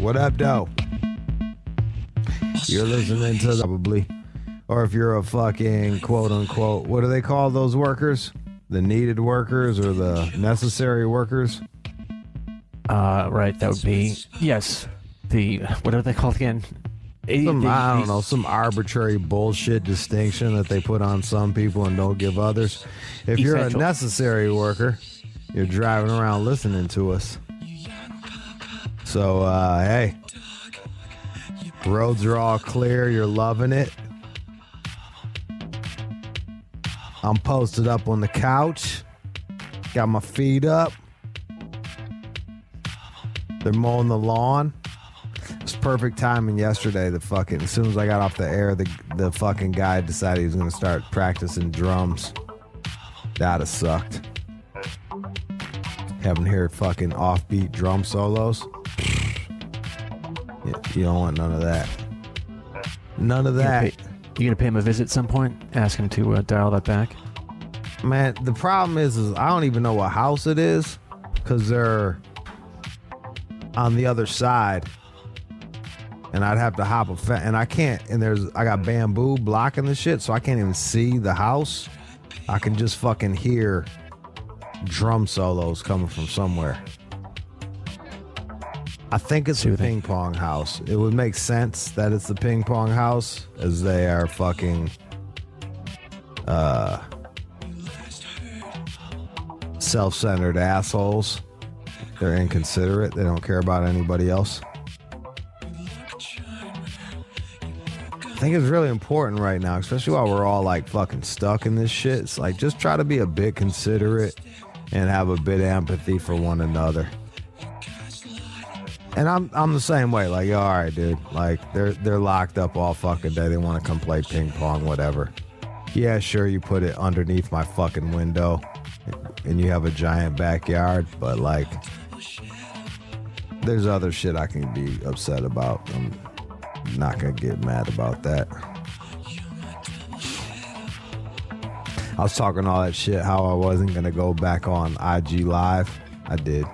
What up, though? You're listening to probably, or if you're a fucking quote unquote, what do they call those workers? The needed workers or the necessary workers? Right. That would be yes. The what are they called again? I don't know, some arbitrary bullshit distinction that they put on some people and don't give others. If you're a necessary worker, you're driving around listening to us. So, hey, roads are all clear. You're loving it. I'm posted up on the couch. Got my feet up. They're mowing the lawn. It's perfect timing yesterday. As soon as I got off the air, the fucking guy decided he was going to start practicing drums. That'd have sucked. Having to hear fucking offbeat drum solos. You don't want none of that. None of that. You gonna pay him a visit at some point? Ask him to dial that back? Man, the problem is I don't even know what house it is because they're on the other side. And I'd have to hop a fence, and I can't, and I got bamboo blocking the shit, so I can't even see the house. I can just fucking hear drum solos coming from somewhere. I think it's a ping pong house. It would make sense that it's the ping pong house, as they are fucking self-centered assholes. They're inconsiderate. They don't care about anybody else. I think it's really important right now, especially while we're all like fucking stuck in this shit. It's like just try to be a bit considerate and have a bit of empathy for one another. And I'm the same way. Like, all right, dude. Like they're locked up all fucking day. They want to come play ping pong, whatever. Yeah, sure, you put it underneath my fucking window, and you have a giant backyard. But like, there's other shit I can be upset about. I'm not gonna get mad about that. I was talking all that shit how I wasn't gonna go back on IG Live. I did.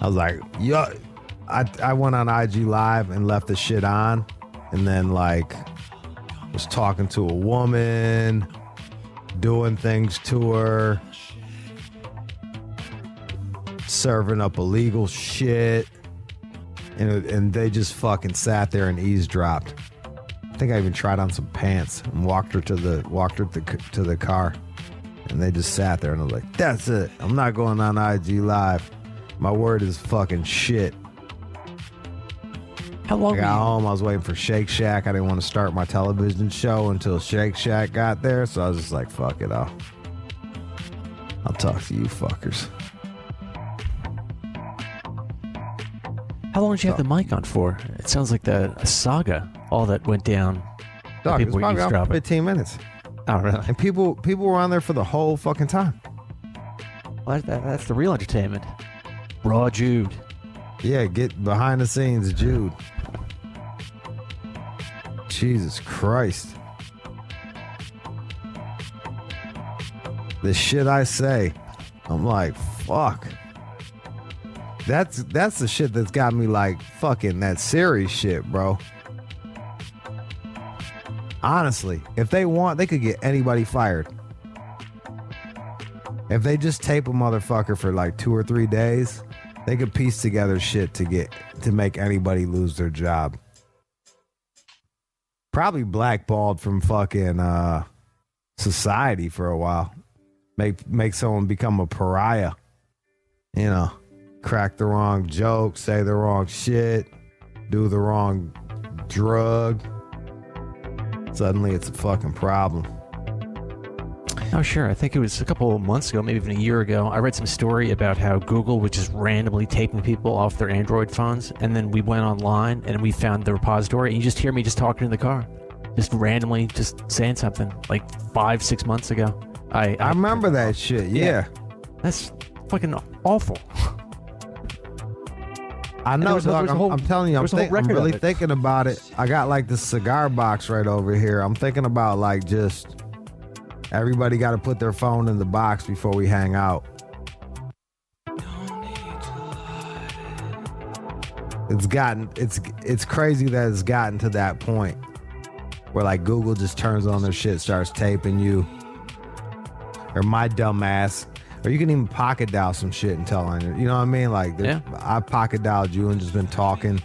I was like, yo, I went on IG Live and left the shit on, and then like was talking to a woman, doing things to her, serving up illegal shit. And they just fucking sat there and eavesdropped. I think I even tried on some pants and walked her to the car, and they just sat there, and I was like, "That's it. I'm not going on IG Live. My word is fucking shit." How long? I got home. I was waiting for Shake Shack. I didn't want to start my television show until Shake Shack got there, so I was just like, "Fuck it, I'll talk to you fuckers." How long did you have the mic on for? It sounds like a saga, all that went down. Dog, it was probably on for 15 minutes. Oh, really? And people were on there for the whole fucking time. Well, that's the real entertainment. Raw Jude. Yeah, get behind the scenes, Jude. Jesus Christ. The shit I say, I'm like, fuck. That's the shit that's got me like fucking that serious shit, bro. Honestly, if they want, they could get anybody fired. If they just tape a motherfucker for like 2 or 3 days, they could piece together shit to make anybody lose their job. Probably blackballed from fucking society for a while. Make someone become a pariah. You know. Crack the wrong joke, say the wrong shit, do the wrong drug. Suddenly it's a fucking problem. Oh, sure. I think it was a couple of months ago, maybe even a year ago, I read some story about how Google was just randomly taping people off their Android phones, and then we went online and we found the repository, and you just hear me just talking in the car. Just randomly just saying something like 5-6 months ago. I remember that shit, yeah. That's fucking awful. I know, dog. I'm telling you, I'm really thinking about it. I got like this cigar box right over here. I'm thinking about like just everybody got to put their phone in the box before we hang out. it's crazy that it's gotten to that point where like Google just turns on their shit, starts taping you, or my dumb ass, or you can even pocket dial some shit and tell on you. You know what I mean? Like, I pocket dialed you and just been talking,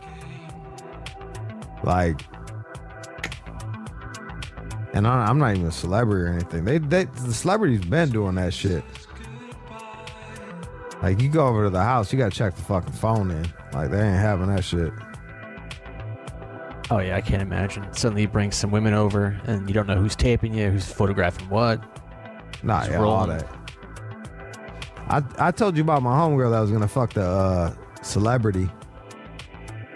like, and I'm not even a celebrity or anything. The celebrities been doing that shit. Like, you go over to the house, you gotta check the fucking phone in. Like, they ain't having that shit. Oh yeah, I can't imagine. Suddenly you bring some women over and you don't know who's taping you, who's photographing what. Nah, yeah, all that. I told you about my homegirl that was gonna fuck the celebrity.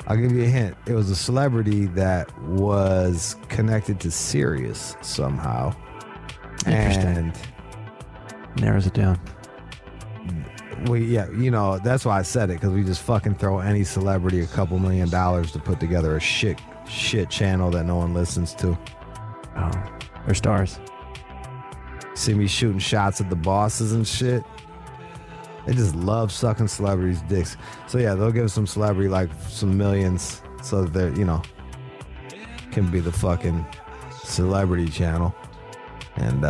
I'll give you a hint. It was a celebrity that was connected to Sirius somehow. And narrows it down. That's why I said it, because we just fucking throw any celebrity a couple $1 million to put together a shit channel that no one listens to. Oh, they're stars. See me shooting shots at the bosses and shit. They just love sucking celebrities' dicks. So yeah, they'll give some celebrity like some millions so that they're, can be the fucking celebrity channel. And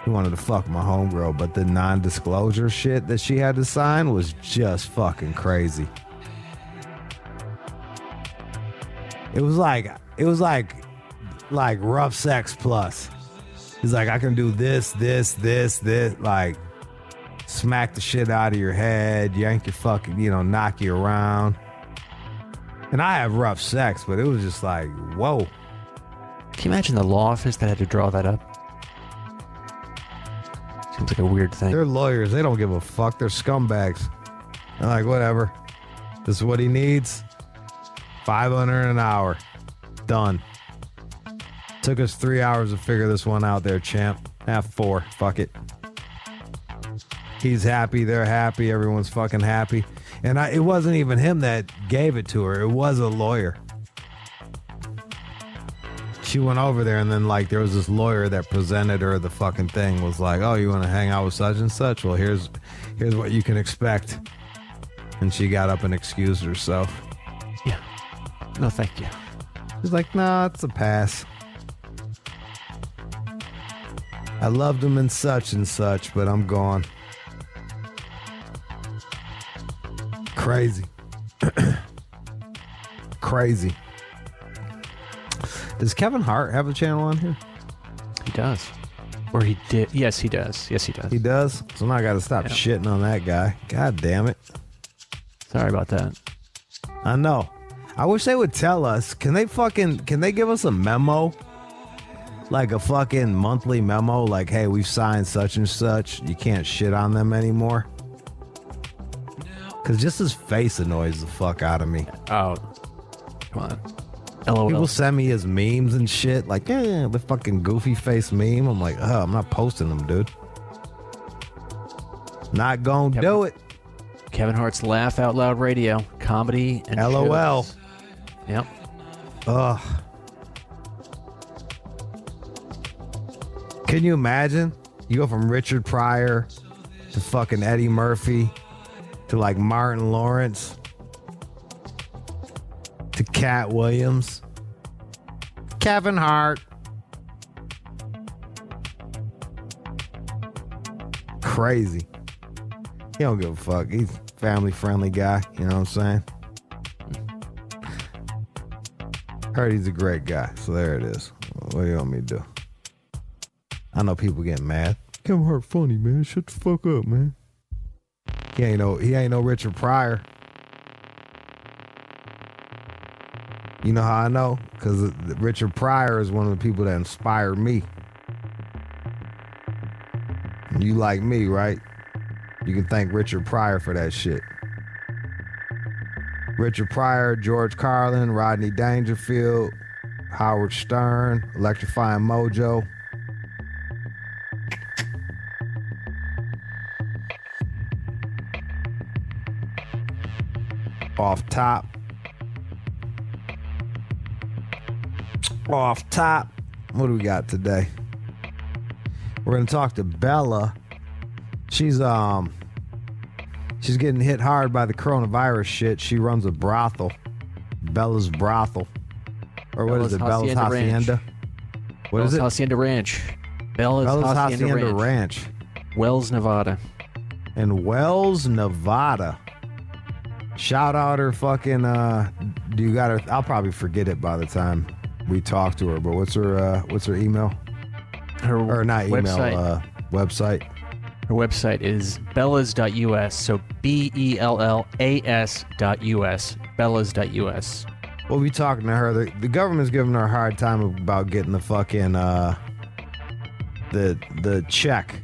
he wanted to fuck my homegirl, but the non-disclosure shit that she had to sign was just fucking crazy. It was like rough sex plus. He's like, I can do this, like smack the shit out of your head, yank your fucking, knock you around. And I have rough sex, but it was just like, whoa. Can you imagine the law office that had to draw that up? Seems like a weird thing. They're lawyers. They don't give a fuck. They're scumbags. They're like, whatever. This is what he needs. $500 an hour. Done. Took us 3 hours to figure this one out there, champ. 4. Fuck it. He's happy. They're happy. Everyone's fucking happy. And it wasn't even him that gave it to her. It was a lawyer. She went over there, and then like there was this lawyer that presented her the fucking thing, was like, oh, you want to hang out with such and such? Well, here's what you can expect. And she got up and excused herself. Yeah. No, thank you. She's like, nah, it's a pass. I loved him in such and such, but I'm gone. Crazy. Crazy. Does Kevin Hart have a channel on here? He does. Or he did. Yes, he does. Yes, he does. He does? So now I got to stop shitting on that guy. God damn it. Sorry about that. I know. I wish they would tell us. Can they give us a memo? Like a fucking monthly memo? Like, hey, we've signed such and such. You can't shit on them anymore. Because just his face annoys the fuck out of me. Oh. Come on. LOL. People send me his memes and shit. Like, the fucking goofy face meme. I'm like, I'm not posting them, dude. Not gonna do it. Kevin Hart's Laugh Out Loud Radio. Comedy and LOL. shows. Yep. Ugh. Can you imagine? You go from Richard Pryor to fucking Eddie Murphy to like Martin Lawrence to Cat Williams, Kevin Hart. Crazy. He don't give a fuck. He's a family-friendly guy. You know what I'm saying? Heard he's a great guy. So there it is. What do you want me to do? I know people getting mad. Kevin Hart funny, man. Shut the fuck up, man. He ain't no Richard Pryor. You know how I know? Because Richard Pryor is one of the people that inspired me. You like me, right? You can thank Richard Pryor for that shit. Richard Pryor, George Carlin, Rodney Dangerfield, Howard Stern, Electrifying Mojo. Off top. What do we got today? We're gonna talk to Bella. She's She's getting hit hard by the coronavirus shit. She runs a brothel, Bella's Brothel, or what is it? Bella's Hacienda. What is it? Hacienda Ranch. Bella's Hacienda Ranch. Wells, Nevada. In Wells, Nevada. Shout out her fucking. Do you got her? I'll probably forget it by the time we talk to her. But what's her email? Or not email. Website. Her website is bellas.us. So BELLAS.us. Bellas.us. We'll be talking to her. The government's giving her a hard time about getting the fucking the check.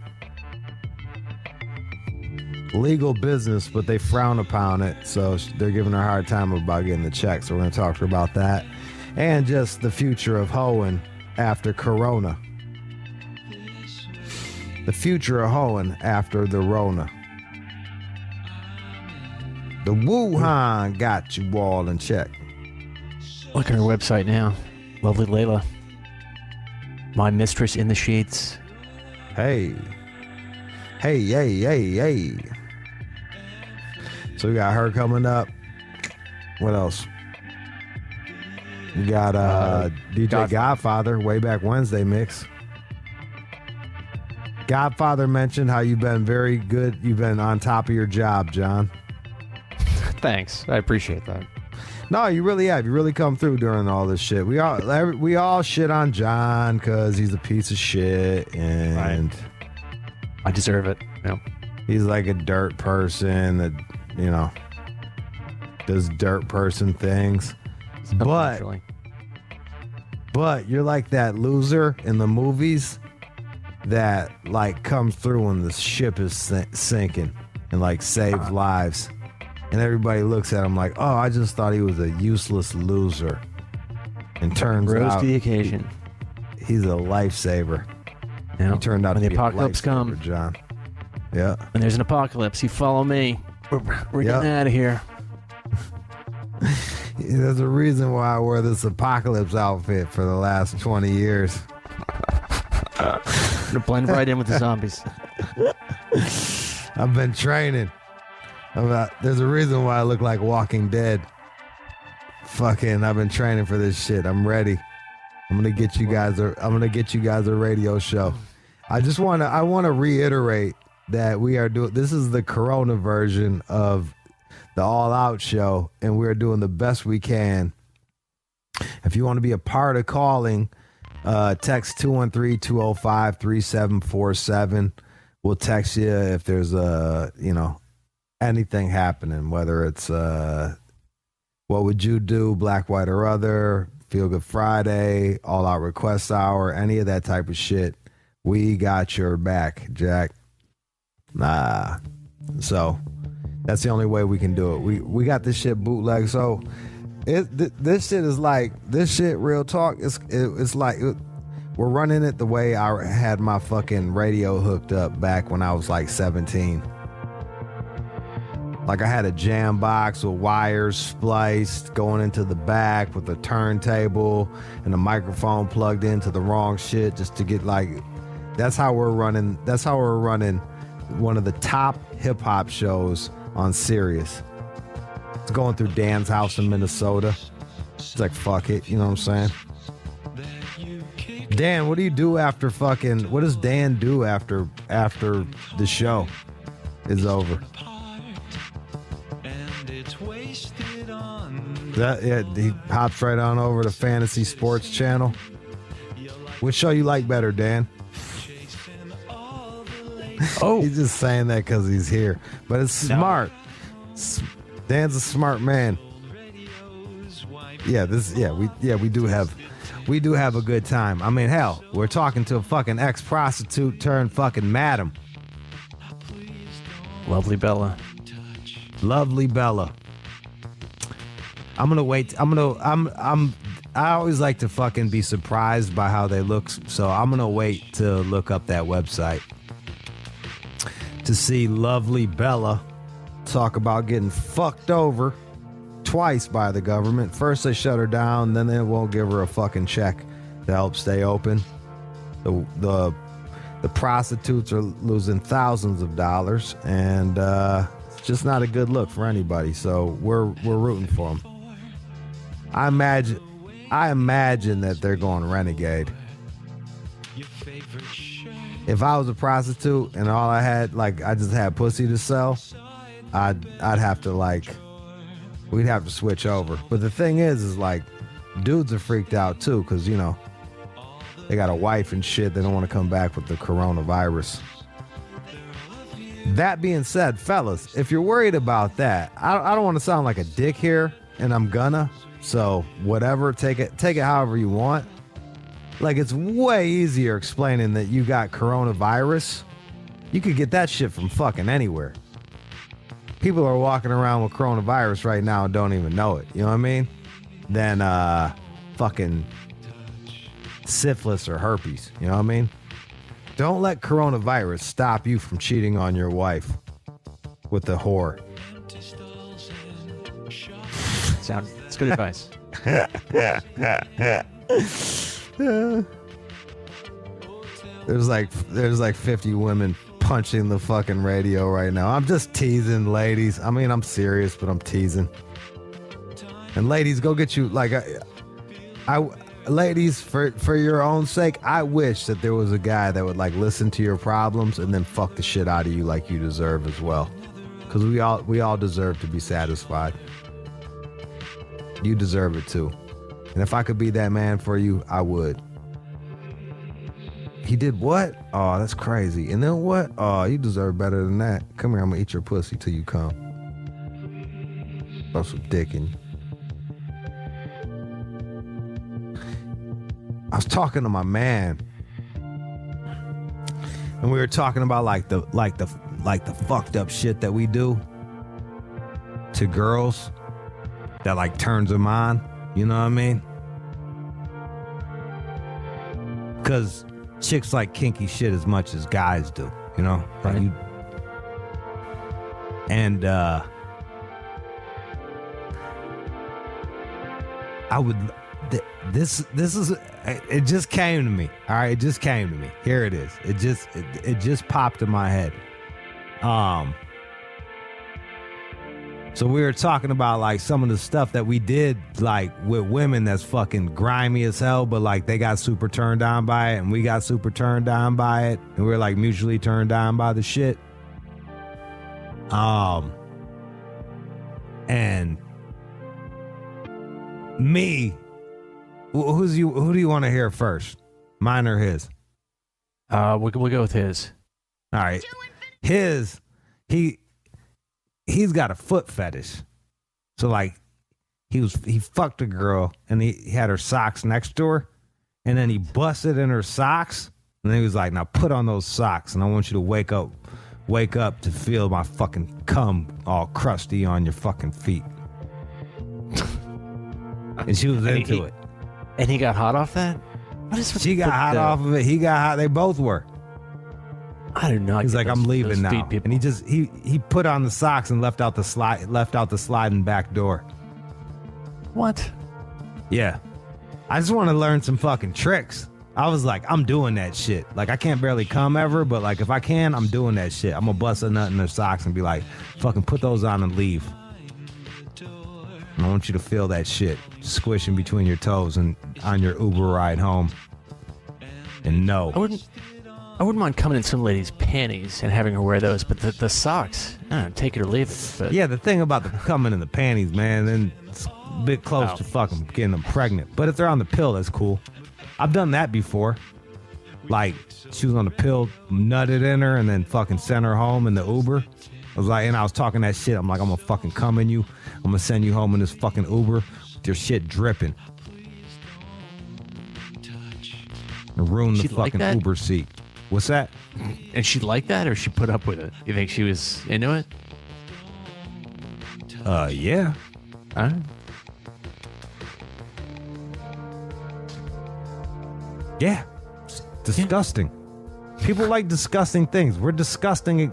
Legal business, but they frown upon it, so they're giving her a hard time about getting the check. So we're going to talk to her about that, and just the future of hoeing after Corona. The future of hoeing after the Rona. The Wuhan got you all in check. Look at her website now. Lovely Layla. My mistress in the sheets. Hey. So we got her coming up. What else? We got DJ Godfather, way back Wednesday mix. Godfather mentioned how you've been very good. You've been on top of your job, John. Thanks. I appreciate that. No, you really have. You really come through during all this shit. We all shit on John because he's a piece of shit, and right. I deserve it. Yep. He's like a dirt person that, does dirt person things. But you're like that loser in the movies that like comes through when the ship is sinking and like saves lives. And everybody looks at him like, oh, I just thought he was a useless loser. And turns Rose out to the occasion. He's a lifesaver. Yeah. He turned out when to the be apocalypse a lifesaver, comes, John. Yeah. When there's an apocalypse, you follow me. We're getting out of here. There's a reason why I wear this apocalypse outfit for the last 20 years. To blend right in with the zombies. I've been training. There's a reason why I look like Walking Dead. I've been training for this shit. I'm ready. I'm gonna get you guys a radio show. I want to reiterate that we are doing. This is the Corona version of the All Out show, and we're doing the best we can. If you want to be a part of calling, text 213-205-3747. We'll text you if there's anything happening, whether it's what would you do, Black, White, or Other, Feel Good Friday, All Out Request Hour, any of that type of shit. We got your back, Jack. So that's the only way we can do it. We got this shit bootleg. So this shit is like, this shit, real talk, it's like we're running it the way I had my fucking radio hooked up back when I was like 17. Like I had a jam box with wires spliced going into the back with a turntable and a microphone plugged into the wrong shit just to get like, that's how we're running one of the top hip hop shows on Sirius. It's going through Dan's house in Minnesota. It's like, fuck it, you know what I'm saying? Dan, what do you do after fucking, what does Dan do after the show is over? He hops right on over to Fantasy Sports Channel. Which show you like better, Dan? Oh, he's just saying that because he's here, but it's smart. Dan's a smart man. We do have a good time. I mean, hell, we're talking to a fucking ex-prostitute turned fucking madam. Lovely Bella. I'm gonna wait. I always like to fucking be surprised by how they look, so I'm gonna wait to look up that website to see Lovely Bella talk about getting fucked over twice by the government. First they shut her down, then they won't give her a fucking check to help stay open. The prostitutes are losing thousands of dollars, and just not a good look for anybody. So we're rooting for them. I imagine that they're going renegade. If I was a prostitute and all I had, like, I just had pussy to sell, I'd have to, like, we'd have to switch over. But the thing is like, dudes are freaked out too, because, you know, they got a wife and shit. They don't want to come back with the coronavirus. That being said, fellas, if you're worried about that, I don't want to sound like a dick here, and I'm gonna. So whatever, take it however you want. Like, it's way easier explaining that you got coronavirus. You could get that shit from fucking anywhere. People are walking around with coronavirus right now and don't even know it. You know what I mean? Than fucking syphilis or herpes. You know what I mean? Don't let coronavirus stop you from cheating on your wife with the whore. It's good advice. There's like 50 women punching the fucking radio right now. I'm just teasing, ladies. I mean, I'm serious, but I'm teasing. And ladies, go get you, like, ladies, for your own sake, I wish that there was a guy that would, like, listen to your problems and then fuck the shit out of you like you deserve as well. Because we all deserve to be satisfied. You deserve it too. And if I could be that man for you, I would. He did what? Oh, that's crazy. And then what? Oh, you deserve better than that. Come here, I'm gonna eat your pussy till you come. Throw some dick in you. I was talking to my man, and we were talking about like the fucked up shit that we do to girls that, like, turns them on. You know what I mean? Because chicks like kinky shit as much as guys do. You know, right? I would. This is. It just came to me. All right, it just came to me. Here it is. It just popped in my head. So we were talking about, like, some of the stuff that we did, like, with women that's fucking grimy as hell, but, like, they got super turned on by it, and we got super turned on by it, and we were, like, mutually turned on by the shit. And me, who do you want to hear first? Mine or his? We'll go with his. All right. He's got a foot fetish. So, like, he fucked a girl and he had her socks next to her, and then he busted in her socks, and then he was like, now put on those socks, and I want you to wake up to feel my fucking cum all crusty on your fucking feet. And she was into it. And he got hot off that? She got hot off of it. He got hot. They both were. I do not. He's like, I'm leaving now. And he put on the socks and left out the sliding back door. What? Yeah. I just want to learn some fucking tricks. I was like, I'm doing that shit. Like, I can't barely come ever, but, like, if I can, I'm doing that shit. I'm gonna bust a nut in their socks and be like, fucking put those on and leave. And I want you to feel that shit squishing between your toes and on your Uber ride home. And no. I wouldn't mind coming in some lady's panties and having her wear those, but the socks, I don't know, take it or leave it. But. Yeah, the thing about the coming in the panties, man, then it's a bit close to fucking getting them pregnant. But if they're on the pill, that's cool. I've done that before. Like, she was on the pill, nutted in her, and then fucking sent her home in the Uber. I was talking that shit. I'm like, I'm gonna fucking come in you. I'm gonna send you home in this fucking Uber with your shit dripping. And ruin the fucking Uber seat. What's that? And she liked that, or she put up with it? You think she was into it? Yeah. All right. Yeah. It's disgusting. Yeah. People like disgusting things. We're disgusting.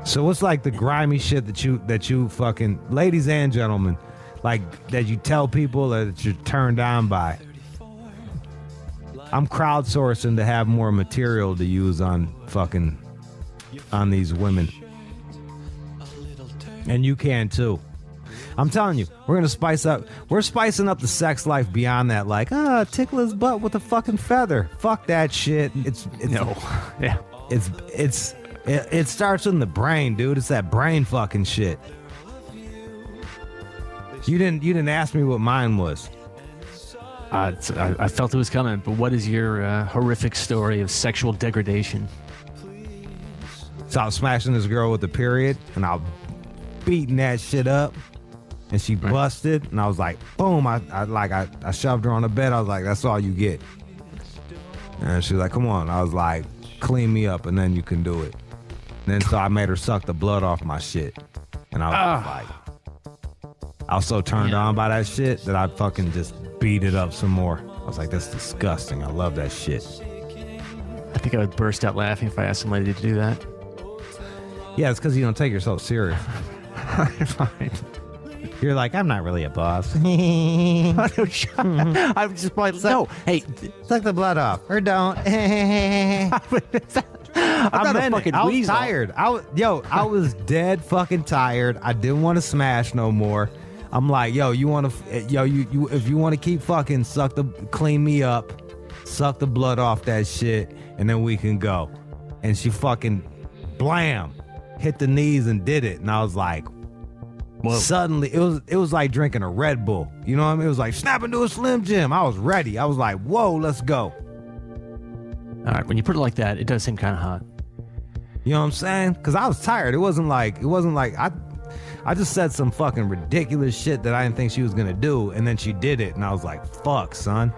So what's, like, the grimy shit that you fucking, ladies and gentlemen, like, that you tell people that you're turned on by? I'm crowdsourcing to have more material to use on these women. And you can too. I'm telling you, we're spicing up the sex life beyond that. Like, tickle his butt with a fucking feather. Fuck that shit. It starts in the brain, dude. It's that brain fucking shit. You didn't ask me what mine was. I felt it was coming, but what is your horrific story of sexual degradation? So I was smashing this girl with the period, and I was beating that shit up, and she busted, and I was like, boom! I shoved her on the bed. I was like, that's all you get. And she was like, come on. I was like, clean me up, and then you can do it. And then so I made her suck the blood off my shit, and I was like, I was so turned on by that shit that I fucking just beat it up some more. I was like, that's disgusting. I love that shit. I think I would burst out laughing if I asked somebody to do that. Yeah, it's because you don't take yourself serious. Fine. You're like, I'm not really a boss. I'm just like, no, hey, suck the blood off or don't. I'm not a fucking I was weasel. tired. I was dead fucking tired. I didn't want to smash no more. I'm like, if you want to keep fucking clean me up, suck the blood off that shit, and then we can go. And she fucking blam, hit the knees and did it. And I was like, whoa. Suddenly it was like drinking a Red Bull. You know what I mean? It was like snap into a Slim Jim. I was ready. I was like, whoa, let's go. All right, when you put it like that, it does seem kind of hot. You know what I'm saying? Because I was tired. It wasn't like I just said some fucking ridiculous shit that I didn't think she was gonna do, and then she did it, and I was like, fuck, son.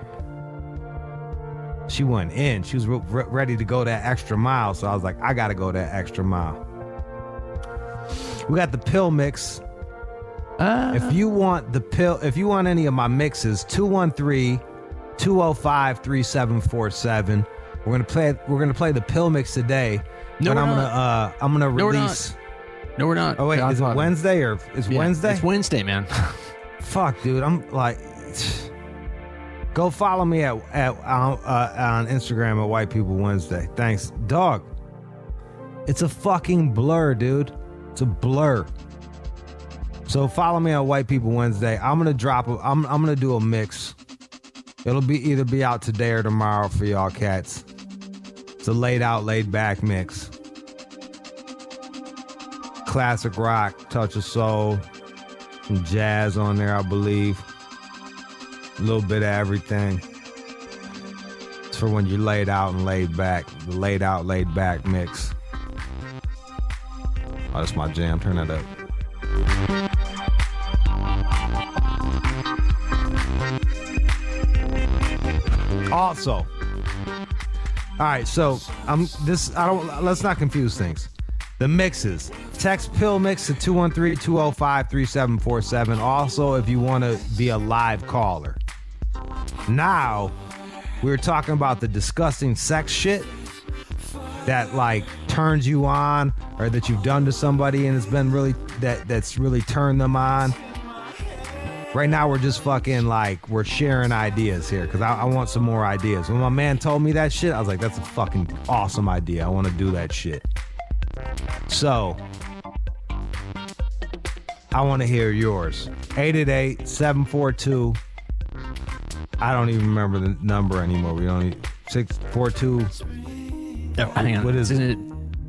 She went in. She was ready to go that extra mile, so I was like, I gotta go that extra mile. We got the pill mix. If you want any of my mixes, 213-205-3747. We're gonna play the pill mix today. No, I'm gonna release. No, we're not. Oh wait, Godfather. Is it Wednesday or is Wednesday? It's Wednesday, man. Fuck, dude. I'm like, go follow me on Instagram at White People Wednesday. Thanks, dog. It's a fucking blur, dude. It's a blur. So follow me on White People Wednesday. I'm gonna I'm gonna do a mix. It'll either be out today or tomorrow for y'all cats. It's a laid back mix. Classic rock, touch of soul, some jazz on there, I believe. A little bit of everything. It's for when you're laid out and laid back. The laid back mix. Oh, that's my jam. Turn that up. Also, all right, so let's not confuse things. The mixes. Text pill mix to 213-205-3747. Also, if you want to be a live caller. Now, we were talking about the disgusting sex shit that like turns you on, or that you've done to somebody and it's been really that's really turned them on. Right now, we're just fucking like, we're sharing ideas here because I want some more ideas. When my man told me that shit, I was like, that's a fucking awesome idea. I want to do that shit. So, I want to hear yours. 888-742. I don't even remember the number anymore. We don't need 642. Hang on. What is it?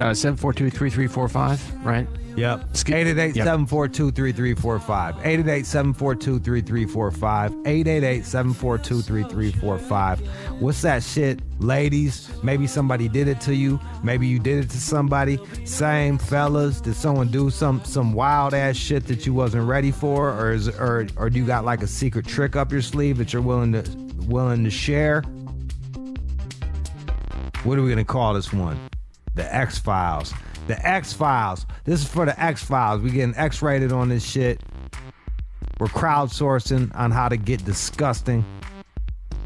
742-3345, right? Yep. 888-742-3345. 888-742-3345. 888-742-3345. What's that shit, ladies? Maybe somebody did it to you. Maybe you did it to somebody. Same, fellas. Did someone do some wild ass shit that you wasn't ready for, or do you got like a secret trick up your sleeve that you're willing to share? What are we gonna call this one? The X-Files. The X-Files. This is for the X-Files. We getting X-rated on this shit. We're crowdsourcing on how to get disgusting.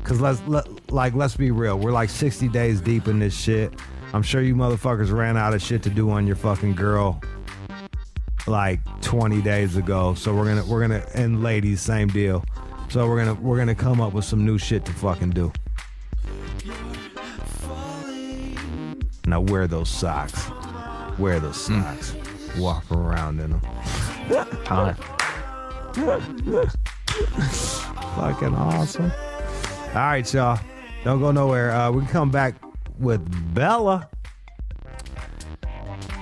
Cause let's be real. We're like 60 days deep in this shit. I'm sure you motherfuckers ran out of shit to do on your fucking girl like 20 days ago. So we're gonna and ladies, same deal. So we're gonna come up with some new shit to fucking do. Now wear those socks. Wear those socks. Walk around in them. Fucking awesome. All right, y'all. Don't go nowhere. We can come back with Bella,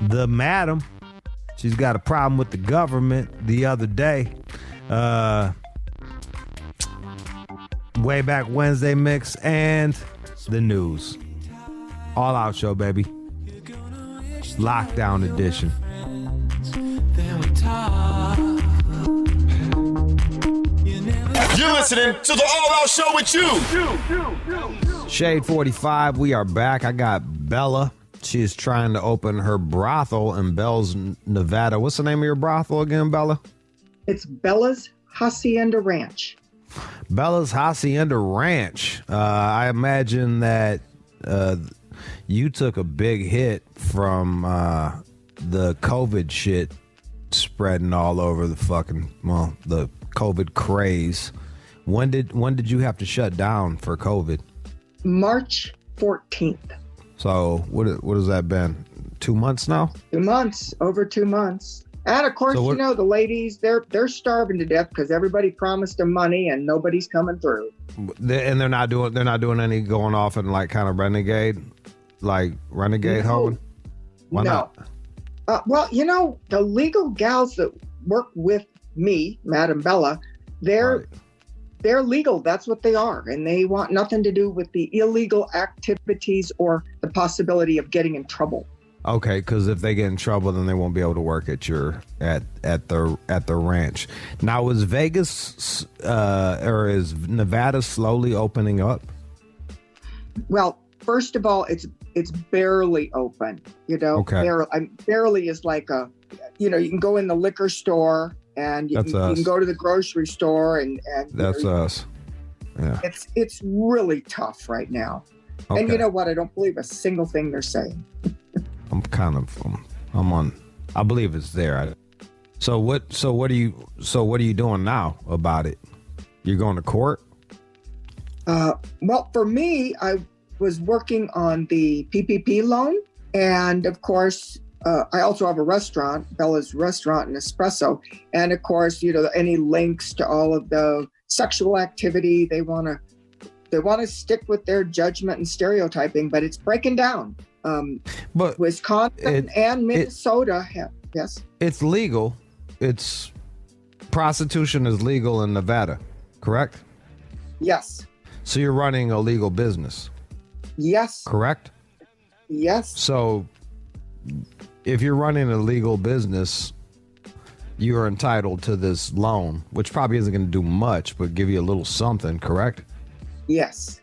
the madam. She's got a problem with the government the other day. Way Back Wednesday mix and the news. All Out Show, baby. Lockdown edition. You're listening to the All Out Show with you. Shade 45, we are back. I got Bella. She is trying to open her brothel in Bells, Nevada. What's the name of your brothel again, Bella? It's Bella's Hacienda Ranch. Bella's Hacienda Ranch. I imagine that you took a big hit from the COVID shit spreading all over the the COVID craze. When did you have to shut down for COVID? March 14th. So what has that been? 2 months now? 2 months, over 2 months. And of course, so the ladies, they're starving to death because everybody promised them money and nobody's coming through. And they're not doing any going off and like kind of renegade hoeing? Why not? Well, the legal gals that work with me, Madam Bella, they're legal. That's what they are. And they want nothing to do with the illegal activities or the possibility of getting in trouble. Okay, because if they get in trouble, then they won't be able to work at the ranch. Now, is Vegas or is Nevada slowly opening up? Well, first of all, it's barely open. Okay. Barely is like you can go in the liquor store and you can go to the grocery store and that's us. Yeah. It's really tough right now. Okay. And you know what? I don't believe a single thing they're saying. I believe it's there. So what are you doing now about it? You're going to court? Well, for me, I was working on the PPP loan. And of course, I also have a restaurant, Bella's Restaurant and Espresso. And of course, any links to all of the sexual activity, they want to stick with their judgment and stereotyping, but it's breaking down. But Wisconsin and Minnesota yes. It's legal. Prostitution is legal in Nevada, correct? Yes. So you're running a legal business? Yes. Correct? Yes. So if you're running a legal business, you are entitled to this loan, which probably isn't going to do much, but give you a little something, correct? Yes.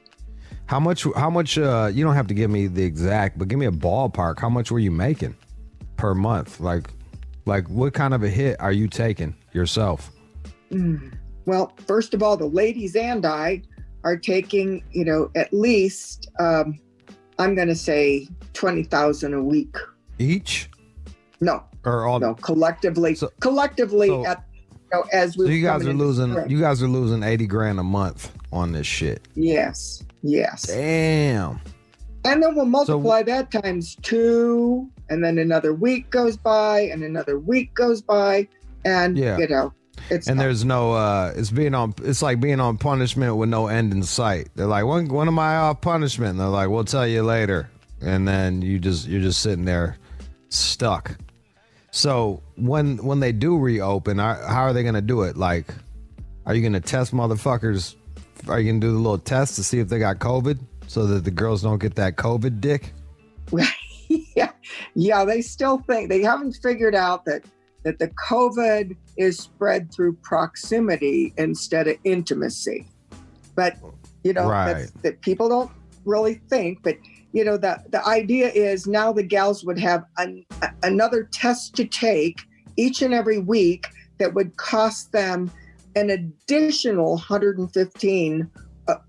How much, you don't have to give me the exact, but give me a ballpark. How much were you making per month? Like what kind of a hit are you taking yourself? Well, first of all, the ladies and I are taking, at least, I'm going to say $20,000 a week. Each? No. Or all? No, collectively. As we. So you guys are losing 80 grand a month on this shit. Yes. Damn. And then we'll multiply that times 2, and then another week goes by, and another week goes by, and it's. And there's no. It's like being on punishment with no end in sight. They're like, when am I off punishment? And they're like, we'll tell you later. And then you're just sitting there, stuck. So when they do reopen, how are they going to do it? Like, are you going to test motherfuckers? Are you going to do the little test to see if they got COVID so that the girls don't get that COVID dick? Yeah. They still think they haven't figured out that the COVID is spread through proximity instead of intimacy. But, right. that people don't really think. But, the idea is now the gals would have another test to take each and every week that would cost them an additional $115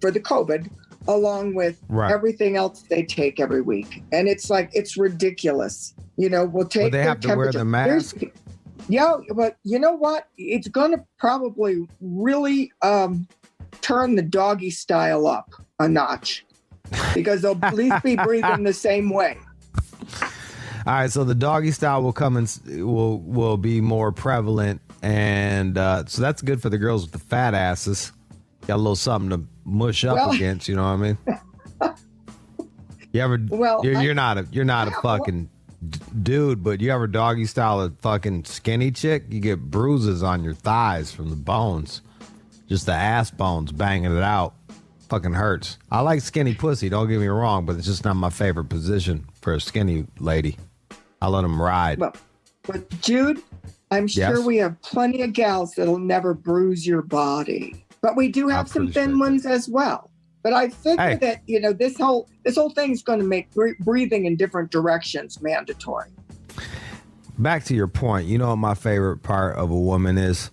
for the COVID, along with everything else they take every week. And it's ridiculous. We'll take they have to wear the mask. Yeah, but you know what? It's going to probably really turn the doggy style up a notch because they'll at least be breathing the same way. All right, so the doggy style will come and will be more prevalent, and so that's good for the girls with the fat asses. Got a little something to mush up against, you know what I mean? You ever? Well, you're not a fucking dude, but you ever doggy style a fucking skinny chick? You get bruises on your thighs from the bones, just the ass bones banging it out. Fucking hurts. I like skinny pussy, don't get me wrong, but it's just not my favorite position for a skinny lady. I let them ride. Well, but Jude, I'm sure we have plenty of gals that'll never bruise your body, but we do have some thin ones as well. But I figure that this whole thing is going to make breathing in different directions mandatory. Back to your point, you know what my favorite part of a woman is?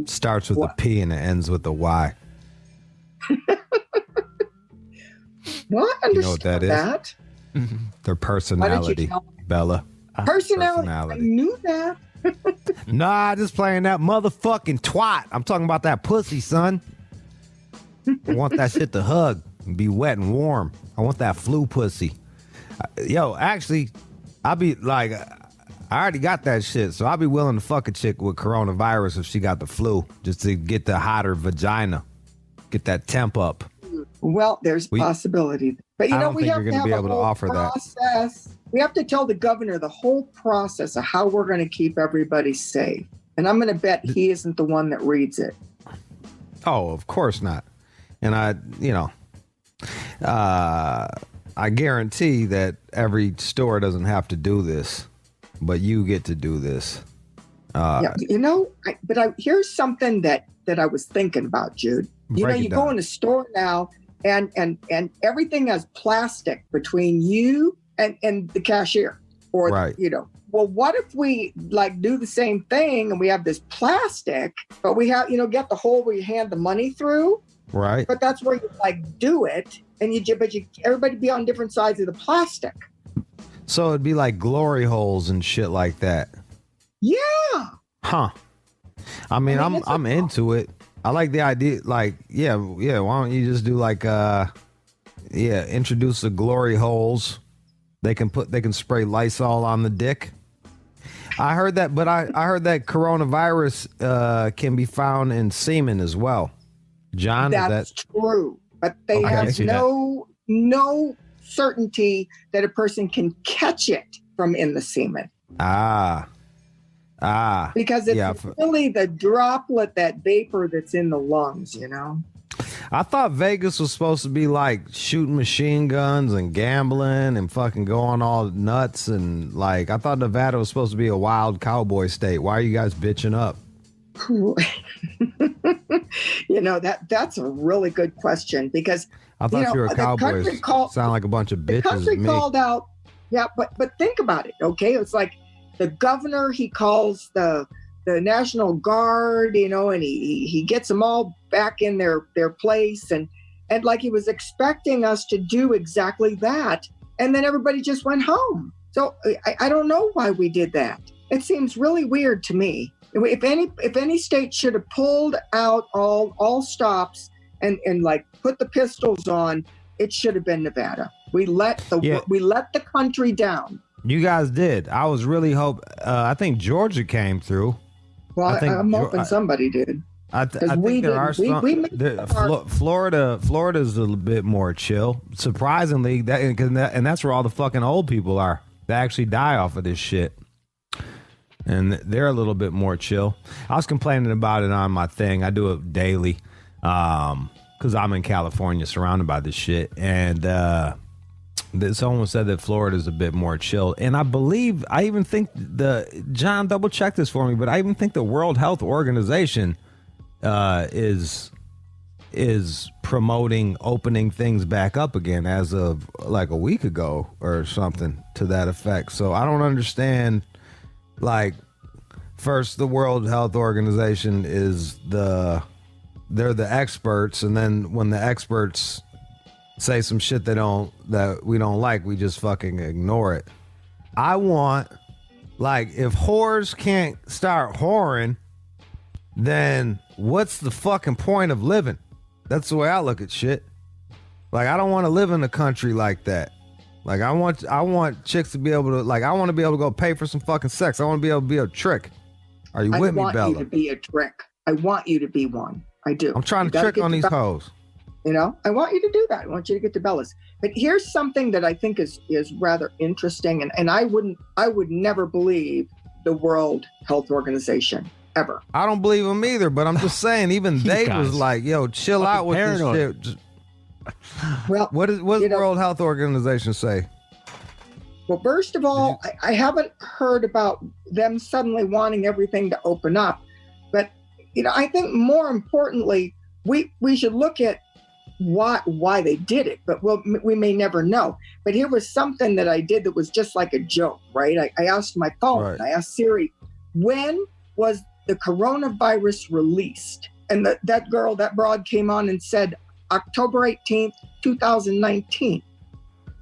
Starts with a P and it ends with a Y. Well, I understand you know what that is? Their personality, Bella. Personality. I knew that. Nah, just playing that motherfucking twat. I'm talking about that pussy, son. I want that shit to hug and be wet and warm. I want that flu pussy. Yo, actually, I'll be like, I already got that shit, so I'll be willing to fuck a chick with coronavirus if she got the flu, just to get the hotter vagina, get that temp up. Well, there's a possibility. But we have to have a whole process. We have to tell the governor the whole process of how we're going to keep everybody safe. And I'm going to bet he isn't the one that reads it. Oh, of course not. And I guarantee that every store doesn't have to do this, but you get to do this. Here's something that I was thinking about, Jude. You go in a store now and everything has plastic between you and the cashier. Or, well, what if we do the same thing and we have this plastic, but we have, get the hole where you hand the money through. Right. But that's where you do it. And everybody be on different sides of the plastic. So it'd be like glory holes and shit like that. Yeah. Huh. I mean I'm into it. I like the idea, why don't you just do introduce the glory holes. They can spray Lysol on the dick. I heard that, but I heard that coronavirus can be found in semen as well. John, that's true. But they have no certainty that a person can catch it from in the semen. Because it's really the droplet, that vapor that's in the lungs, I thought Vegas was supposed to be like shooting machine guns and gambling and fucking going all nuts. And I thought Nevada was supposed to be a wild cowboy state. Why are you guys bitching up? That's a really good question because I thought you were cowboys. Sound like a bunch of bitches. The country called out. Yeah, but think about it. Okay, it's like the governor, he calls the National Guard, and he gets them all back in their place, and like he was expecting us to do exactly that, and then everybody just went home. So I don't know why we did that. It seems really weird to me. If any state should have pulled out all stops and put the pistols on, it should have been Nevada. We let the country down. You guys did. I was really I think Georgia came through. Well, I'm hoping somebody did. I think there are some. Florida's a little bit more chill. Surprisingly, and that's where all the fucking old people are. They actually die off of this shit. And they're a little bit more chill. I was complaining about it on my thing. I do it daily because I'm in California surrounded by this shit. And someone said that Florida's a bit more chill. And I even think John, double check this for me, but I even think the World Health Organization is promoting opening things back up again as of a week ago or something to that effect. So I don't understand. First, the World Health Organization they're the experts, and then when the experts say some shit that we don't like, we just fucking ignore it. I want, if whores can't start whoring, then what's the fucking point of living? That's the way I look at shit. I don't want to live in a country like that. Like I want chicks to be able to I want to be able to go pay for some fucking sex. I want to be able to be a trick. Are you with me, Bella? I want you to be a trick. I want you to be one. I do. I'm trying to trick on these hoes. You know, I want you to do that. I want you to get to Bella's. But here's something that I think is rather interesting, and I would never believe the World Health Organization ever. I don't believe them either, but I'm just saying, even they was like, yo, chill out with paranoid. this shit. Well, what does the World Health Organization say? Well, first of all, I haven't heard about them suddenly wanting everything to open up. But, I think more importantly, we should look at why they did it, but we may never know. But here was something that I did that was just like a joke, right? I asked my phone, right. I asked Siri, when was the coronavirus released? And that broad came on and said October 18th, 2019.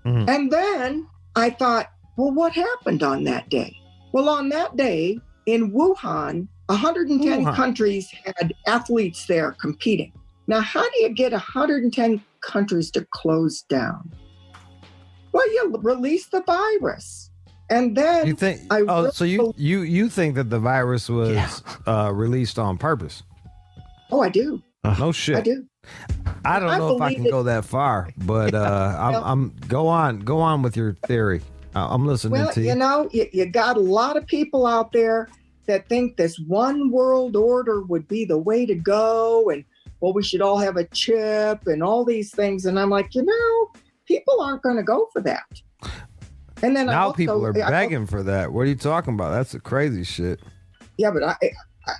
Mm-hmm. And then I thought, well, what happened on that day? Well, on that day in Wuhan, 110 countries had athletes there competing. Now, how do you get 110 countries to close down? Well, you release the virus. And then you think you think that the virus was released on purpose? Oh, I do. No shit. I do. I don't know if I can go that far, but I'm go on with your theory. I'm listening to you. You got a lot of people out there that think this one world order would be the way to go, and we should all have a chip and all these things. And I'm like, people aren't going to go for that. And then now people are begging for that. What are you talking about? That's the crazy shit. Yeah, but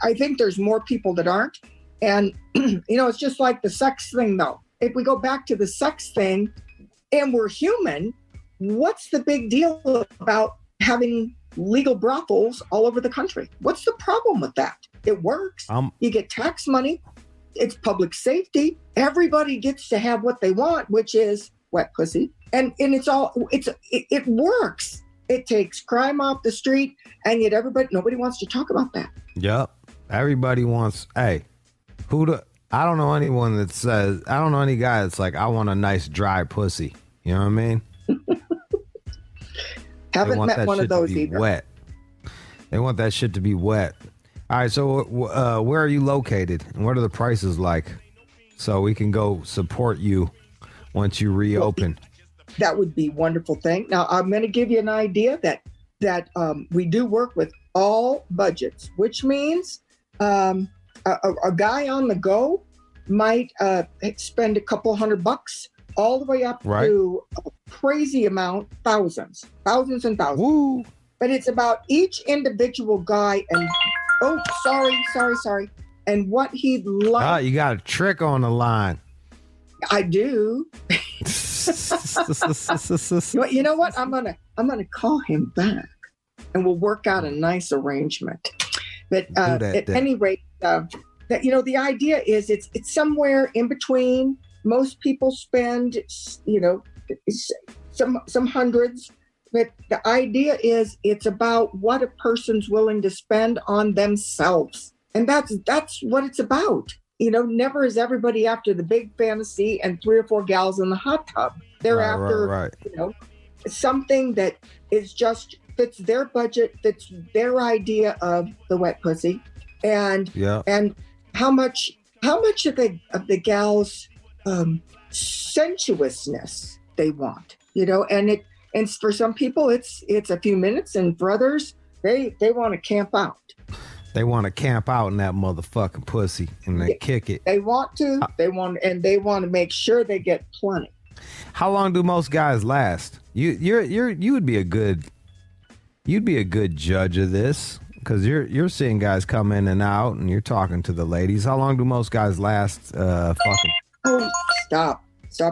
I think there's more people that aren't. And, it's just like the sex thing, though. If we go back to the sex thing and we're human, what's the big deal about having legal brothels all over the country? What's the problem with that? It works. You get tax money. It's public safety. Everybody gets to have what they want, which is wet pussy. And it works. It takes crime off the street, and yet nobody wants to talk about that. Yep. Everybody wants, I don't know anyone that says, I don't know any guy that's like, I want a nice dry pussy. You know what I mean? Haven't met one of those either. Wet. They want that shit to be wet. All right, so where are you located, and what are the prices like, so we can go support you once you reopen? That would be a wonderful thing. Now, I'm going to give you an idea that we do work with all budgets, which means a guy on the go might spend a couple $100 all the way up to a crazy amount, thousands and thousands. Woo. But it's about each individual guy and sorry. And what he'd like. Oh, you got a trick on the line. I do. You know what? I'm gonna call him back, and we'll work out a nice arrangement. But at any rate, the idea is it's somewhere in between. Most people spend some hundreds, but the idea is it's about what a person's willing to spend on themselves, and that's what it's about. Never is everybody after the big fantasy and 3 or 4 gals in the hot tub. They're after something that is just fits their budget, fits their idea of the wet pussy, and how much of the gals' sensuousness they want, and for some people it's a few minutes, and for others they want to camp out. They want to camp out in that motherfucking pussy and they kick it. They want to. They want to make sure they get plenty. How long do most guys last? You'd be a good judge of this, because you're seeing guys come in and out and you're talking to the ladies. How long do most guys last? Fucking. Oh, stop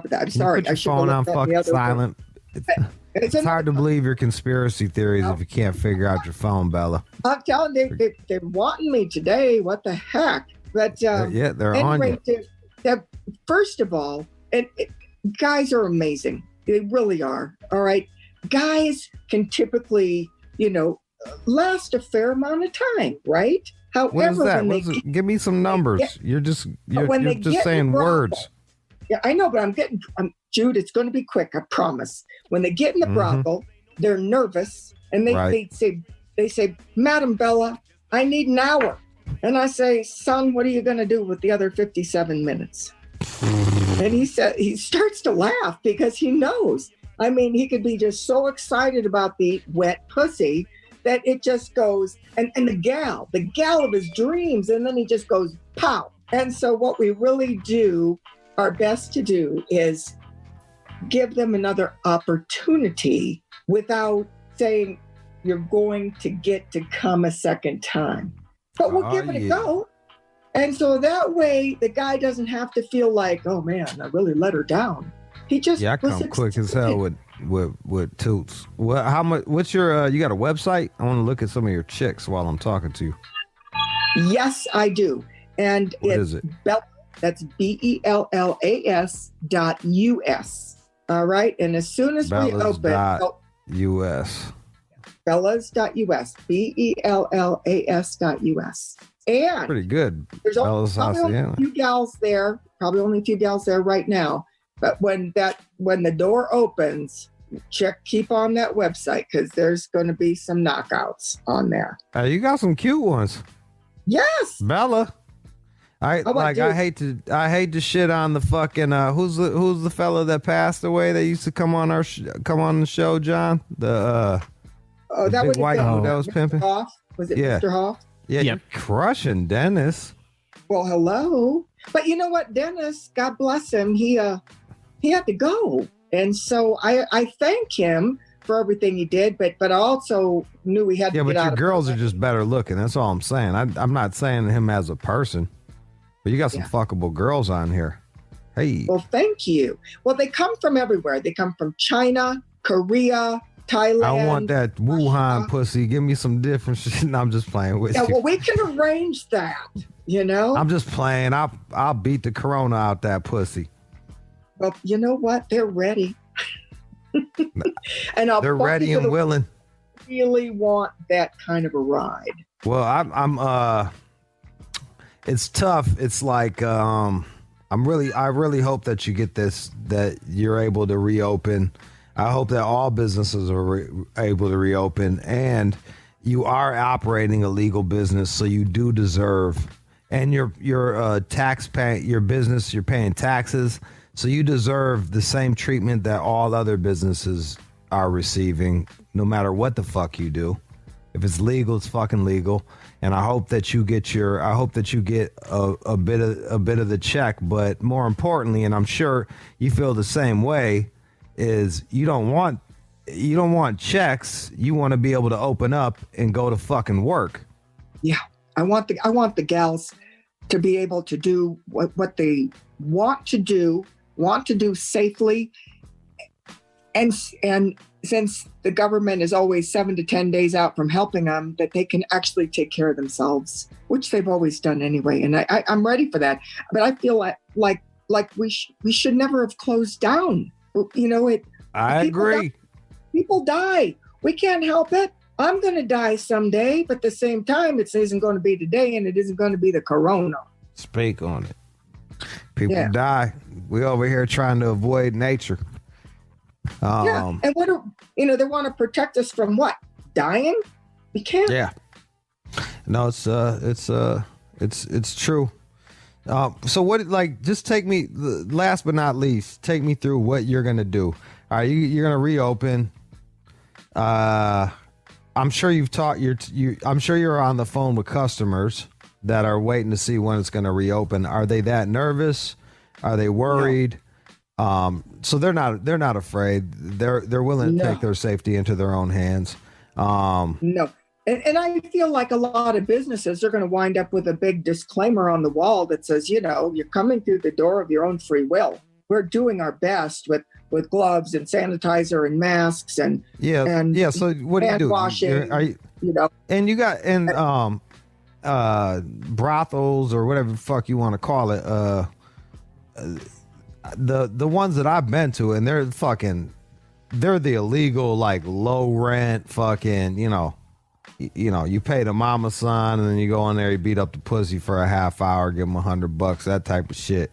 with that. I'm sorry. Put your phone on fucking silent. It's hard to believe your conspiracy theories if you can't figure out your phone, Bella. I'm telling you, they're wanting me today. What the heck? But they're on you. First of all, guys are amazing. They really are. All right, guys can typically, last a fair amount of time, right? However, give me some numbers. You're just saying words. Yeah, I know, but I'm Jude, it's going to be quick, I promise. When they get in the brothel, they're nervous, and they say, Madam Bella, I need an hour. And I say, son, what are you going to do with the other 57 minutes? And he starts to laugh because he knows. I mean, he could be just so excited about the wet pussy that it just goes, and the gal of his dreams, and then he just goes, pow. And so what we really do, our best to do, is give them another opportunity without saying you're going to get to come a second time. But we'll give it a go. And so that way the guy doesn't have to feel like, oh man, I really let her down. He just I come quick as hell with toots. Well, how much? What's your? You got a website? I want to look at some of your chicks while I'm talking to you. Yes, I do. And what is it? That's BELLAS.US. All right. And as soon as we open US. Bellas.us. BELLAS.us. And pretty good. There's only a few gals there, probably only a few gals there right now. But when the door opens, keep on that website because there's going to be some knockouts on there. You got some cute ones. Yes, Bella. I hate to shit on the fucking who's the fella that passed away that used to come on the show, John? The that was white dude that was pimping. Hoff? Was it Mr. Hoff? Yeah, you're crushing Dennis. Well, hello. But you know what, Dennis, God bless him, he had to go. And so I thank him for everything he did, but I also knew he had to get out. Yeah, but your girls are just better looking. That's all I'm saying. I'm not saying him as a person, but you got some fuckable girls on here. Hey. Well, thank you. Well, they come from everywhere. They come from China, Korea, Thailand. I want that Wuhan pussy. Give me some different shit. No, I'm just playing with you. Well, we can arrange that, you know? I'm just playing. I'll beat the corona out that pussy. Well, you know what? They're ready. And they're ready and willing. Really want that kind of a ride. Well, I'm it's tough. It's like I really hope that you get this, that you're able to reopen. I hope that all businesses are able to reopen, and you are operating a legal business, so you do deserve, and your tax pay, your business, you're paying taxes, so you deserve the same treatment that all other businesses are receiving, no matter what the fuck you do. If it's legal, it's fucking legal. And I hope that you get a bit of the check, but more importantly, and I'm sure you feel the same way, is you don't want checks. You want to be able to open up and go to fucking work. Yeah. I want the gals to be able to do what they want to do safely. And since the government is always 7 to 10 days out from helping them, that they can actually take care of themselves, which they've always done anyway. And I'm ready for that. But I feel like we should never have closed down. You know, I agree. People die. We can't help it. I'm going to die someday, but at the same time, it isn't going to be today, and it isn't going to be the corona. Speak on it. People die. We over here trying to avoid nature. And they want to protect us from what? Dying? We can't. Yeah. No, it's true. So what? Like, just take me. Last but not least, take me through what you're gonna do. All right, you're gonna reopen. I'm sure you've taught I'm sure you're on the phone with customers that are waiting to see when it's gonna reopen. Are they that nervous? Are they worried? No. So they're not afraid. They're willing to take their safety into their own hands. No. And I feel like a lot of businesses are going to wind up with a big disclaimer on the wall that says, you know, you're coming through the door of your own free will. We're doing our best with gloves and sanitizer and masks and So what do you do? Washing, you know, and you got brothels or whatever the fuck you want to call it. The ones that I've been to, and they're the illegal, like, low rent fucking, you pay the mama son, and then you go in there, you beat up the pussy for a half hour, give them $100, that type of shit.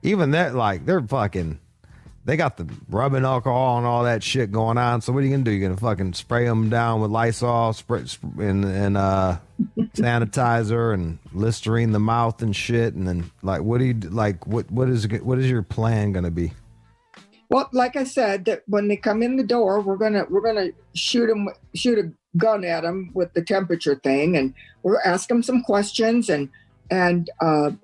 even that, like, they got the rubbing alcohol and all that shit going on. So what are you gonna do? You're gonna fucking spray them down with Lysol, and sanitizer and Listerine the mouth and shit, and then like, what do you like? What is your plan gonna be? Well, like I said, that when they come in the door, we're gonna shoot a gun at them with the temperature thing, and we're ask them some questions, and we're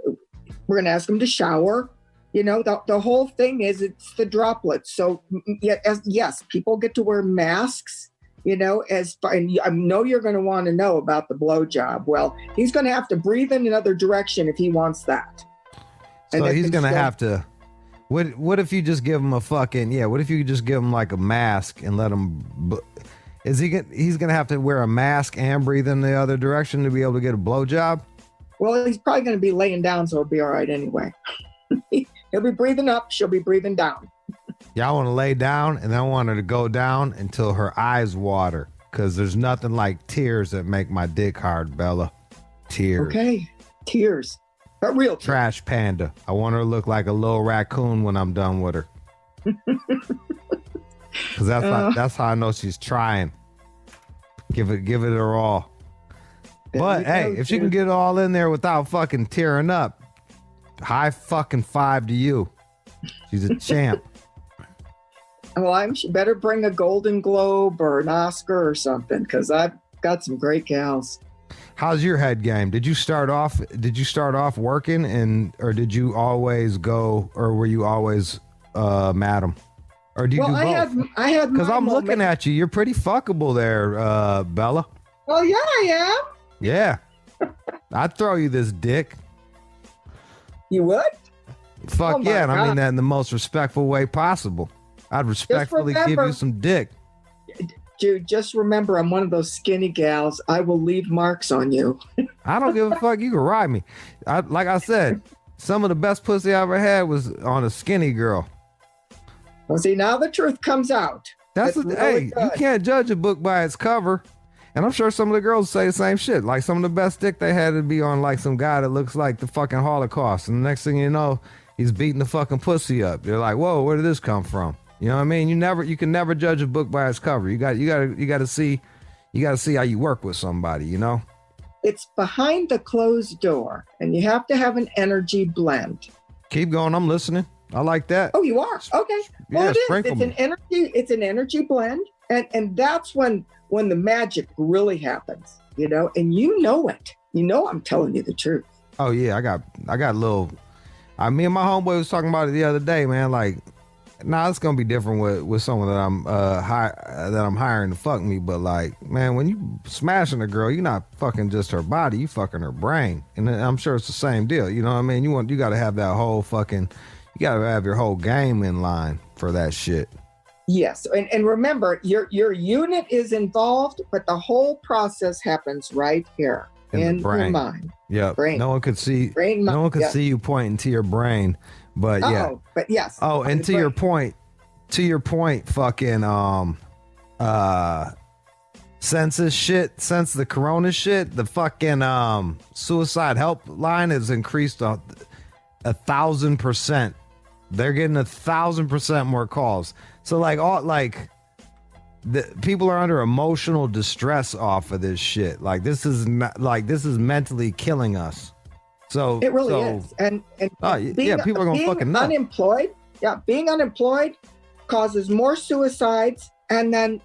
gonna ask them to shower. You know, the whole thing is it's the droplets. So yes, people get to wear masks. You know, and I know you're going to want to know about the blowjob. Well, he's going to have to breathe in another direction if he wants that. So he's going to have to. What if you just give him a fucking What if you just give him like a mask and let him? He's going to have to wear a mask and breathe in the other direction to be able to get a blowjob? Well, he's probably going to be laying down, so it'll be all right anyway. He'll be breathing up. She'll be breathing down. Yeah, I want to lay down, and I want her to go down until her eyes water, because there's nothing like tears that make my dick hard, Bella. Tears. Okay, tears. But real tears. Trash panda. I want her to look like a little raccoon when I'm done with her. Because that's how I know she's trying. Give it her all. But hey, if she can get it all in there without fucking tearing up, high fucking five to you. She's a champ. Well, she better bring a Golden Globe or an Oscar or something, because I've got some great gals. How's your head game? Did you start off working, or did you always go, or were you always madam? Or do you do both? I had because I'm looking at you. You're pretty fuckable there, Bella. Well, yeah, I am. Yeah. I'd throw you this dick. You would? Fuck yeah, and I mean that in the most respectful way possible. I'd respectfully give you some dick. Jude, just remember, I'm one of those skinny gals. I will leave marks on you. I don't give a fuck. You can ride me. Like I said, some of the best pussy I ever had was on a skinny girl. Well, see, now the truth comes out. Hey, you can't judge a book by its cover. And I'm sure some of the girls say the same shit. Like, some of the best dick they had to be on like some guy that looks like the fucking Holocaust. And the next thing you know, he's beating the fucking pussy up. They're like, whoa, where did this come from? You know what I mean? You can never judge a book by its cover. You got to see how you work with somebody, you know? It's behind the closed door, and you have to have an energy blend. Keep going. I'm listening. I like that. Oh, you are? Okay. Well, yeah, it is. It's an energy blend. And that's when the magic really happens, you know, and you know it. You know I'm telling you the truth. Oh yeah, I got a little. Me and my homeboy was talking about it the other day, man. Like, it's gonna be different with someone that I'm hiring to fuck me. But like, man, when you smashing a girl, you're not fucking just her body, you fucking her brain, and I'm sure it's the same deal. You know what I mean? You got to have that whole fucking. You got to have your whole game in line for that shit. Yes, and remember, your unit is involved, but the whole process happens right here in your mind. Yeah, no one could see. No one could see you pointing to your brain, but yeah. Oh, but yes. Oh, and to your point, fucking census shit, since the corona shit, the fucking suicide helpline has increased 1,000%. They're getting 1,000% more calls. So the people are under emotional distress off of this shit. Like, this is mentally killing us. So it really is. And people are gonna fucking know. Being unemployed causes more suicides, and then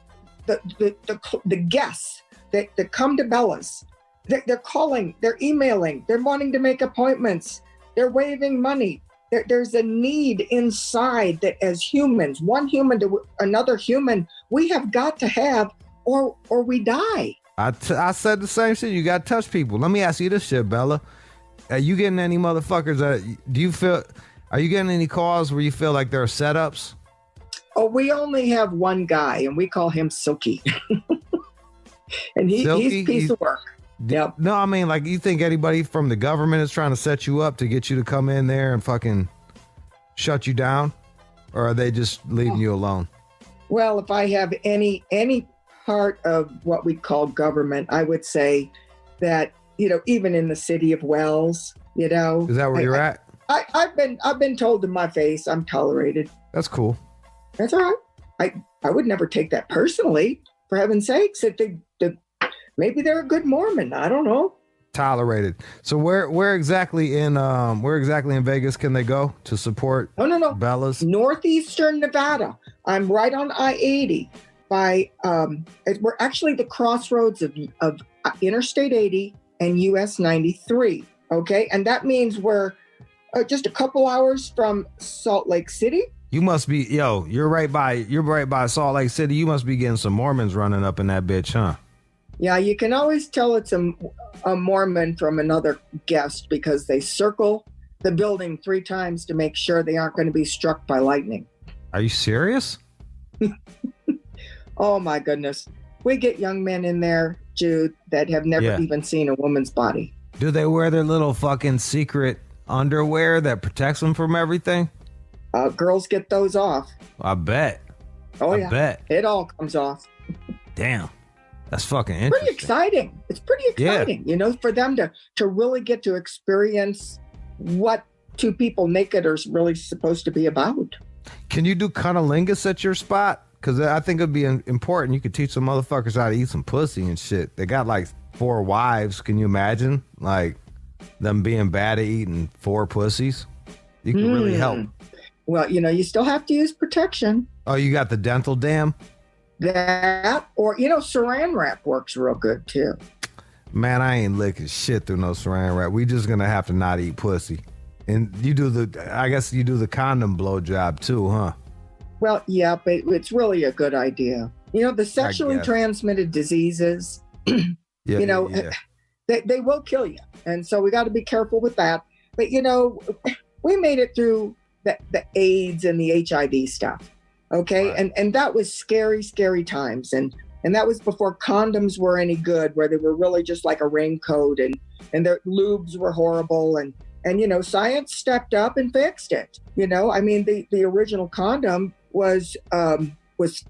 the guests that come to Bella's, they're calling, they're emailing, they're wanting to make appointments, they're waiving money. There's a need inside that, as humans, one human to another human, we have got to have, or we die. I said the same shit. You got to touch people. Let me ask you this shit, Bella. Are you getting any motherfuckers are you getting any calls where you feel like there are setups? Oh, we only have one guy, and we call him Silky. And he's a piece of work. Yep. No, I mean, like, you think anybody from the government is trying to set you up to get you to come in there and fucking shut you down? Or are they just leaving you alone? Well, if I have any part of what we call government, I would say that, you know, even in the city of Wells, you know. Is that where you're at? I've been told to my face I'm tolerated. That's cool. That's all right. I would never take that personally. For heaven's sakes, maybe they're a good Mormon. I don't know. Tolerated. So where exactly in Vegas can they go to support? No. Bella's? Northeastern Nevada. I'm right on I-80 by we're actually the crossroads of Interstate 80 and US 93. Okay, and that means we're just a couple hours from Salt Lake City. You must be, you're right by Salt Lake City. You must be getting some Mormons running up in that bitch, huh? Yeah, you can always tell it's a Mormon from another guest because they circle the building 3 times to make sure they aren't going to be struck by lightning. Are you serious? Oh my goodness. We get young men in there, Jude, that have never even seen a woman's body. Do they wear their little fucking secret underwear that protects them from everything? Girls get those off. I bet. Oh, I bet. It all comes off. Damn. That's fucking interesting. Pretty exciting. It's pretty exciting, for them to really get to experience what 2 people naked are really supposed to be about. Can you do cunnilingus at your spot? Because I think it'd be important. You could teach some motherfuckers how to eat some pussy and shit. They got like 4 wives. Can you imagine? Like them being bad at eating 4 pussies? You can really help. Well, you still have to use protection. Oh, you got the dental dam? That, or, saran wrap works real good too. Man, I ain't licking shit through no saran wrap. We just gonna have to not eat pussy. And I guess you do the condom blow job too, huh? Well, yeah, but it's really a good idea. The sexually transmitted diseases, they will kill you. And so we got to be careful with that. But, we made it through the AIDS and the HIV stuff. Okay. Right. And that was scary, scary times. And that was before condoms were any good, where they were really just like a raincoat and their lubes were horrible. And science stepped up and fixed it. The original condom was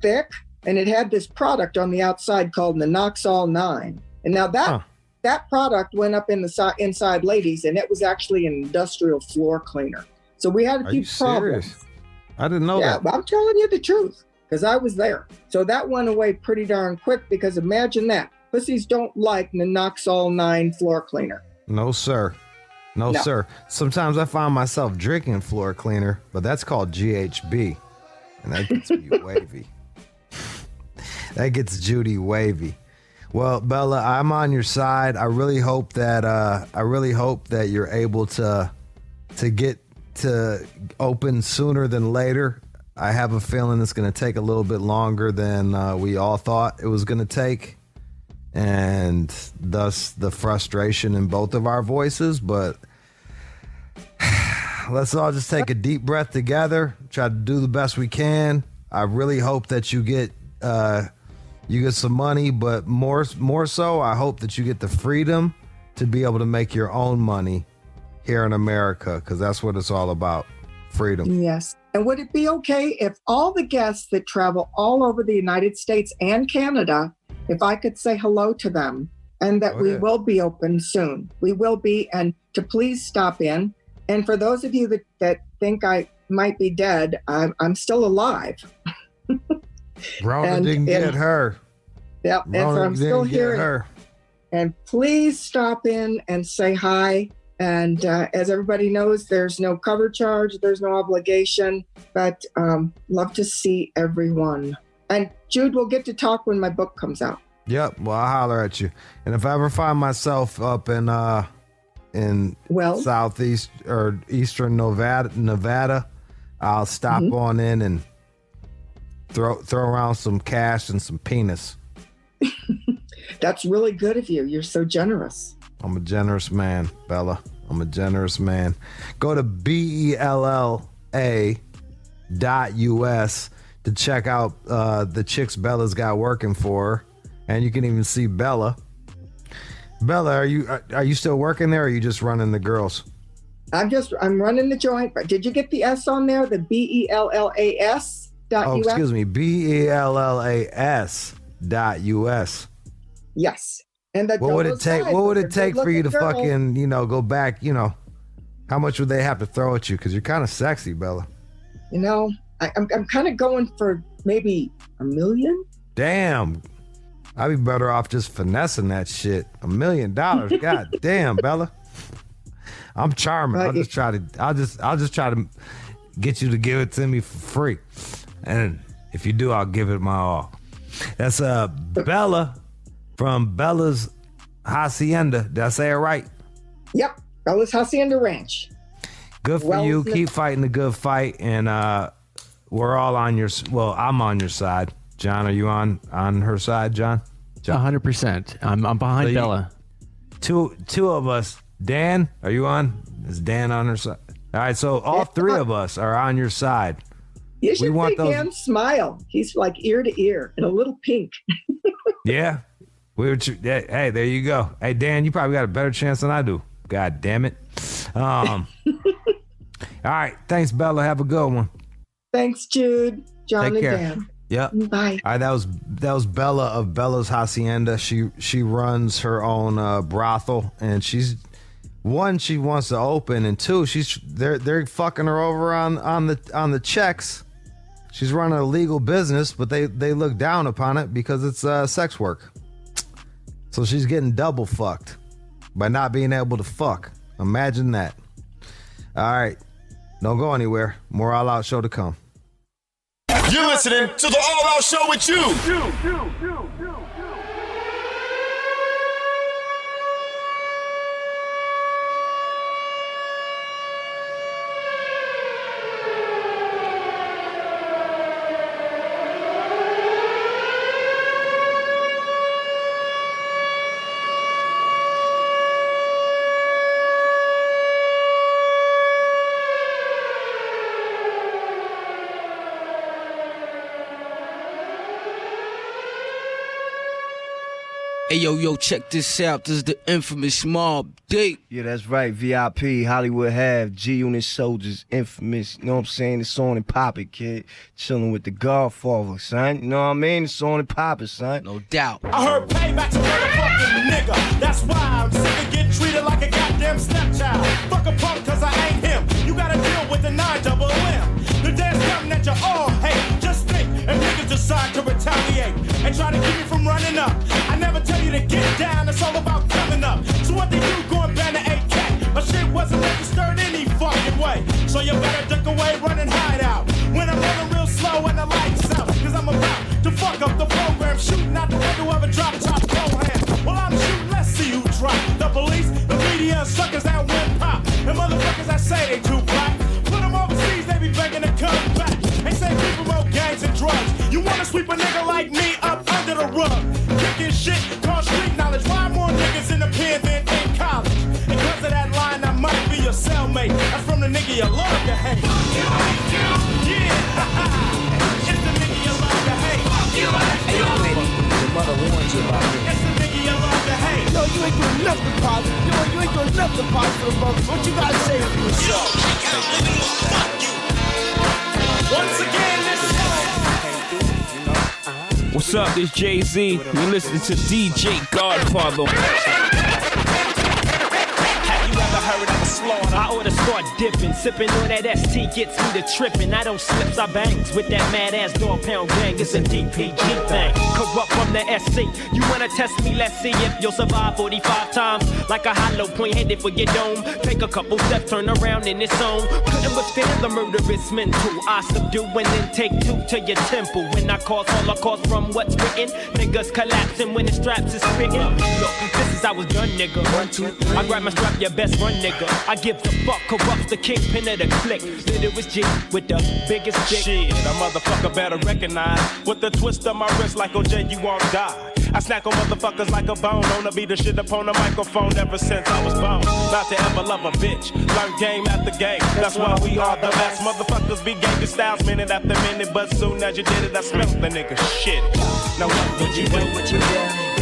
thick, and it had this product on the outside called Naloxone 9. And now that product went up in the inside ladies, and it was actually an industrial floor cleaner. So we had a few problems. Serious? I didn't know that. Yeah, I'm telling you the truth because I was there. So that went away pretty darn quick because imagine that. Pussies don't like Naloxone 9 floor cleaner. No, sir. No, sir. Sometimes I find myself drinking floor cleaner, but that's called GHB. And that gets me wavy. That gets Judy wavy. Well, Bella, I'm on your side. I really hope that you're able to get to open sooner than later. I have a feeling it's going to take a little bit longer than we all thought it was going to take, and thus the frustration in both of our voices. But let's all just take a deep breath together, try to do the best we can. I really hope that you get some money, but more so, I hope that you get the freedom to be able to make your own money here in America, because that's what it's all about. Freedom. Yes. And would it be okay if all the guests that travel all over the United States and Canada, if I could say hello to them, and that we will be open soon? We will be, and to please stop in. And for those of you that think I might be dead, I'm still alive. Rona didn't get her. Yep. And so I'm still here. And please stop in and say hi. And as everybody knows, there's no cover charge, there's no obligation, but love to see everyone. And Jude, we'll get to talk when my book comes out. Yep, well, I'll holler at you. And if I ever find myself up in southeast or eastern Nevada, I'll stop on in and throw around some cash and some penis. That's really good of you. You're so generous. I'm a generous man, Bella. I'm a generous man. Go to BELLA.US to check out the chicks Bella's got working for her. And you can even see Bella. Bella, are you still working there, or are you just running the girls? I'm running the joint. But did you get the S on there? The BELLAS.US? Oh, excuse me. BELLAS.US. Yes. And what would it take? What would it take for you to fucking, go back, How much would they have to throw at you? Because you're kind of sexy, Bella. You know, I'm kind of going for maybe $1 million. Damn. I'd be better off just finessing that shit. $1 million. God damn, Bella. I'm charming. I'll just try to get you to give it to me for free. And if you do, I'll give it my all. That's Bella from Bella's Hacienda. Did I say it right? Yep. Bella's Hacienda Ranch. Good for you. Keep fighting the good fight. And we're all on your, well, I'm on your side. John, are you on her side, John? 100%. I'm behind Bella. Two of us. Dan, are you on? Is Dan on her side? All right, so all three of us are on your side. You should see Dan's smile. He's like ear to ear and a little pink. Yeah. Hey, there you go. Hey, Dan, you probably got a better chance than I do. God damn it. All right. Thanks, Bella. Have a good one. Thanks, Jude. John Take and care. Dan. Yep. Bye. All right, that was Bella of Bella's Hacienda. She runs her own brothel, and she wants to open, and two, they're fucking her over on the checks. She's running a legal business, but they look down upon it because it's sex work. So she's getting double fucked by not being able to fuck. Imagine that. All right, don't go anywhere. More All Out Show to come. You're listening to the All Out Show with you. Hey, yo, check this out. This is the infamous Mobb Deep. Yeah, that's right. VIP, Hollywood Half, G-Unit Soldiers, infamous. You know what I'm saying? It's on and poppin', kid. Chilling with the Godfather, son. You know what I mean? It's on and poppin', son. No doubt. I heard payback's a motherfucking nigga. That's why I'm sick of getting treated like a goddamn stepchild. Fuck a punk cause I ain't him. You gotta deal with the 9-double-M. The day's coming that you all hate. Just think if niggas decide to retaliate and try to keep me from running up. I never tell you to get down, it's all about coming up. So what they do, going ban the AK. My shit wasn't registered any fucking way. So you better duck away, run and hide out. When I'm running real slow and the lights out. Cause I'm about to fuck up the program. Shooting out the window of a drop top hand. Well, I'm shooting, let's see who drop. The police, the media, suckers that win pop. The motherfuckers that say they too black. Put them overseas, they be begging to come back. They say we promote gangs and drugs. You wanna sweep a nigga like me up under the rug. Kicking shit, called street knowledge. Why more niggas in the pen than in college? Because of that line, I might be your cellmate. That's from the nigga you love to hate. Yeah, it's the nigga you love to hate. Hey, yo, lady, the mother warns you about me. It's the nigga you love to hate. Yo, you ain't doing nothing positive. You ain't doing nothing positive, brother. What you gotta say for yourself? Once again, this What's up, this Jay-Z. You listening to DJ Godfather. Have you ever heard of a slaughter? I oughta start dipping, sipping on that ST gets me to tripping. I don't slips, I bangs with that mad ass dog pound gang. It's a DPG thing. Corrupt from the SC. You wanna test me? Let's see if you'll survive 45 times. Like a hollow point headed for your dome. Take a couple steps, turn around in its own. Couldn't withstand the murderous mental. I subdue and then take two to your temple. When I cause holocaust from what's written, niggas collapsing when the straps is spitting. Look, this is how it's done, nigga. 1, 2, 3. I grab my strap, your best run, nigga. I give a fuck, corrupts the kingpin of the clique. Then it was G with the biggest dick. Shit, a motherfucker better recognize. With the twist of my wrist like OJ, you won't die. I snack on motherfuckers like a bone. Wanna be the shit upon the microphone ever since I was born. Not to ever love a bitch. Learn game after game. That's why we are the best. Motherfuckers be gangster styles minute after minute. But soon as you did it, I smelt the nigga shit. Now what would you do?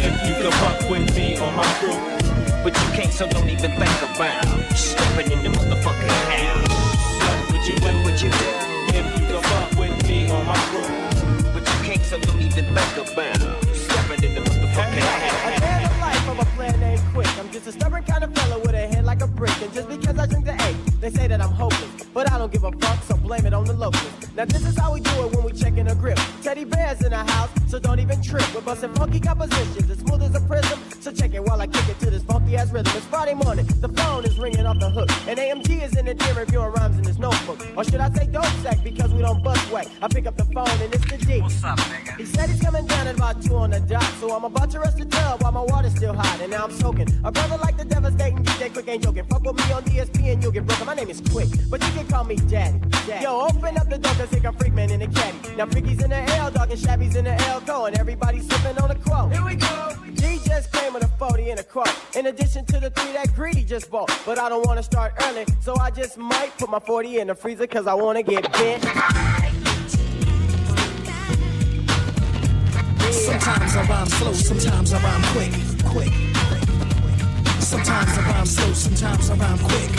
If you could fuck with me or my crew? But you can't, so don't even think about stepping in the motherfucking house. What would you do? If you could fuck with me or my crew? But you can't, so don't even think about stepping in the motherfucking house. I had a life of a plan ain't quick. I'm just a stubborn kind of fella with a head like a brick. And just because I drink the A, They say that I'm hopeless, but I don't give a fuck, so blame it on the locals. Now this is how we do it when we check in a grip. Teddy bears in the house, so don't even trip. We're busting funky compositions, as smooth as a prism. So check it while I kick it to this funky ass rhythm. It's Friday morning, the phone is ringing off the hook, and AMG is in the gym reviewing rhymes in his notebook. Or should I say dope sack, because we don't bust whack. I pick up the phone and it's the D. What's up, nigga? He said he's coming down at about 2 on the dot, so I'm about to rush the tub while my water's still hot, and now I'm soaking. A brother like the devastating DJ Quick ain't joking. Fuck with me on DSP and you'll get broken. My name is Quick, but you can call me Daddy. Yo, open up the door, cause here come Freakman in the caddy. Now Freaky's in the L, dog, and Shabby's in the L, go, and everybody's sipping on the quote. Here we go. G just came with a 40 and a quart, in addition to the 3 that Greedy just bought. But I don't wanna start early, so I just might put my 40 in the freezer, cause I wanna get bent. Sometimes I rhyme slow, sometimes I rhyme quick. Sometimes I rhyme slow, sometimes I rhyme quick.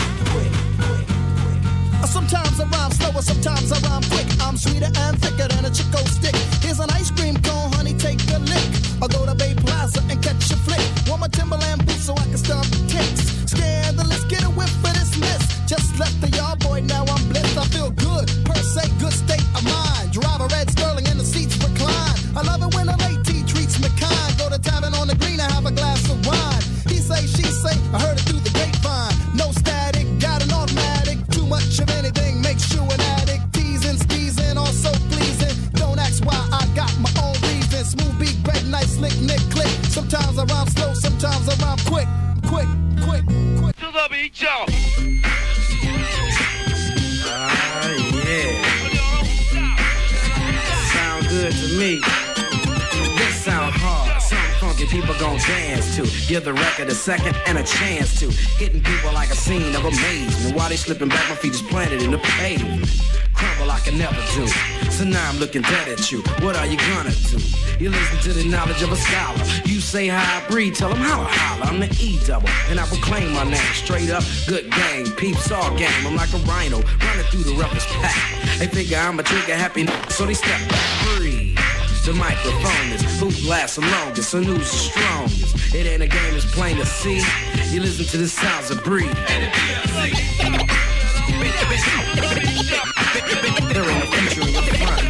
Sometimes I rhyme slower, sometimes I rhyme quick. I'm sweeter and thicker than a Chico stick. Here's an ice cream cone, honey, take a lick. I'll go to Bay Plaza and catch a flick. Want my Timberland boots so I can stomp the ticks. Scandalous, get a whiff for this miss. Just left the yard, boy, now I'm blessed. I feel good, per se, good state of mind. Drive a red Sterling and the seats recline. I love it when a late tea treats me kind. Go to tavern on the green and have a glass of wine. He say, she say, I heard it through the grapevine. No static, got an automatic. Too much of anything makes you an addict. Teasing, squeezing, also pleasing. Don't ask why, I got my own reason. Smooth beat, great, nice, slick, nick, click. Sometimes I rhyme slow, sometimes I rhyme quick. To the beat, y'all. Yeah. Sound good to me. This sound hard. Something funky people gon' dance to. Give the record a second and a chance to. Hitting people like a scene of amazement. While they slipping back, my feet is planted in the pavement. Crumble I can never do. So now I'm looking dead at you. What are you gonna do? You listen to the knowledge of a scholar. You say how I breathe, tell them holla holla. I'm the E-double, and I proclaim my name. Straight up, good gang, peeps all game. I'm like a rhino, running through the roughest pack. They figure I'm a trigger happy, so they step back. Breathe. The microphone is who lasts the longest, so news is strongest. It ain't a game, it's plain to see. You listen to the sounds of breathe. They're in the future in the front.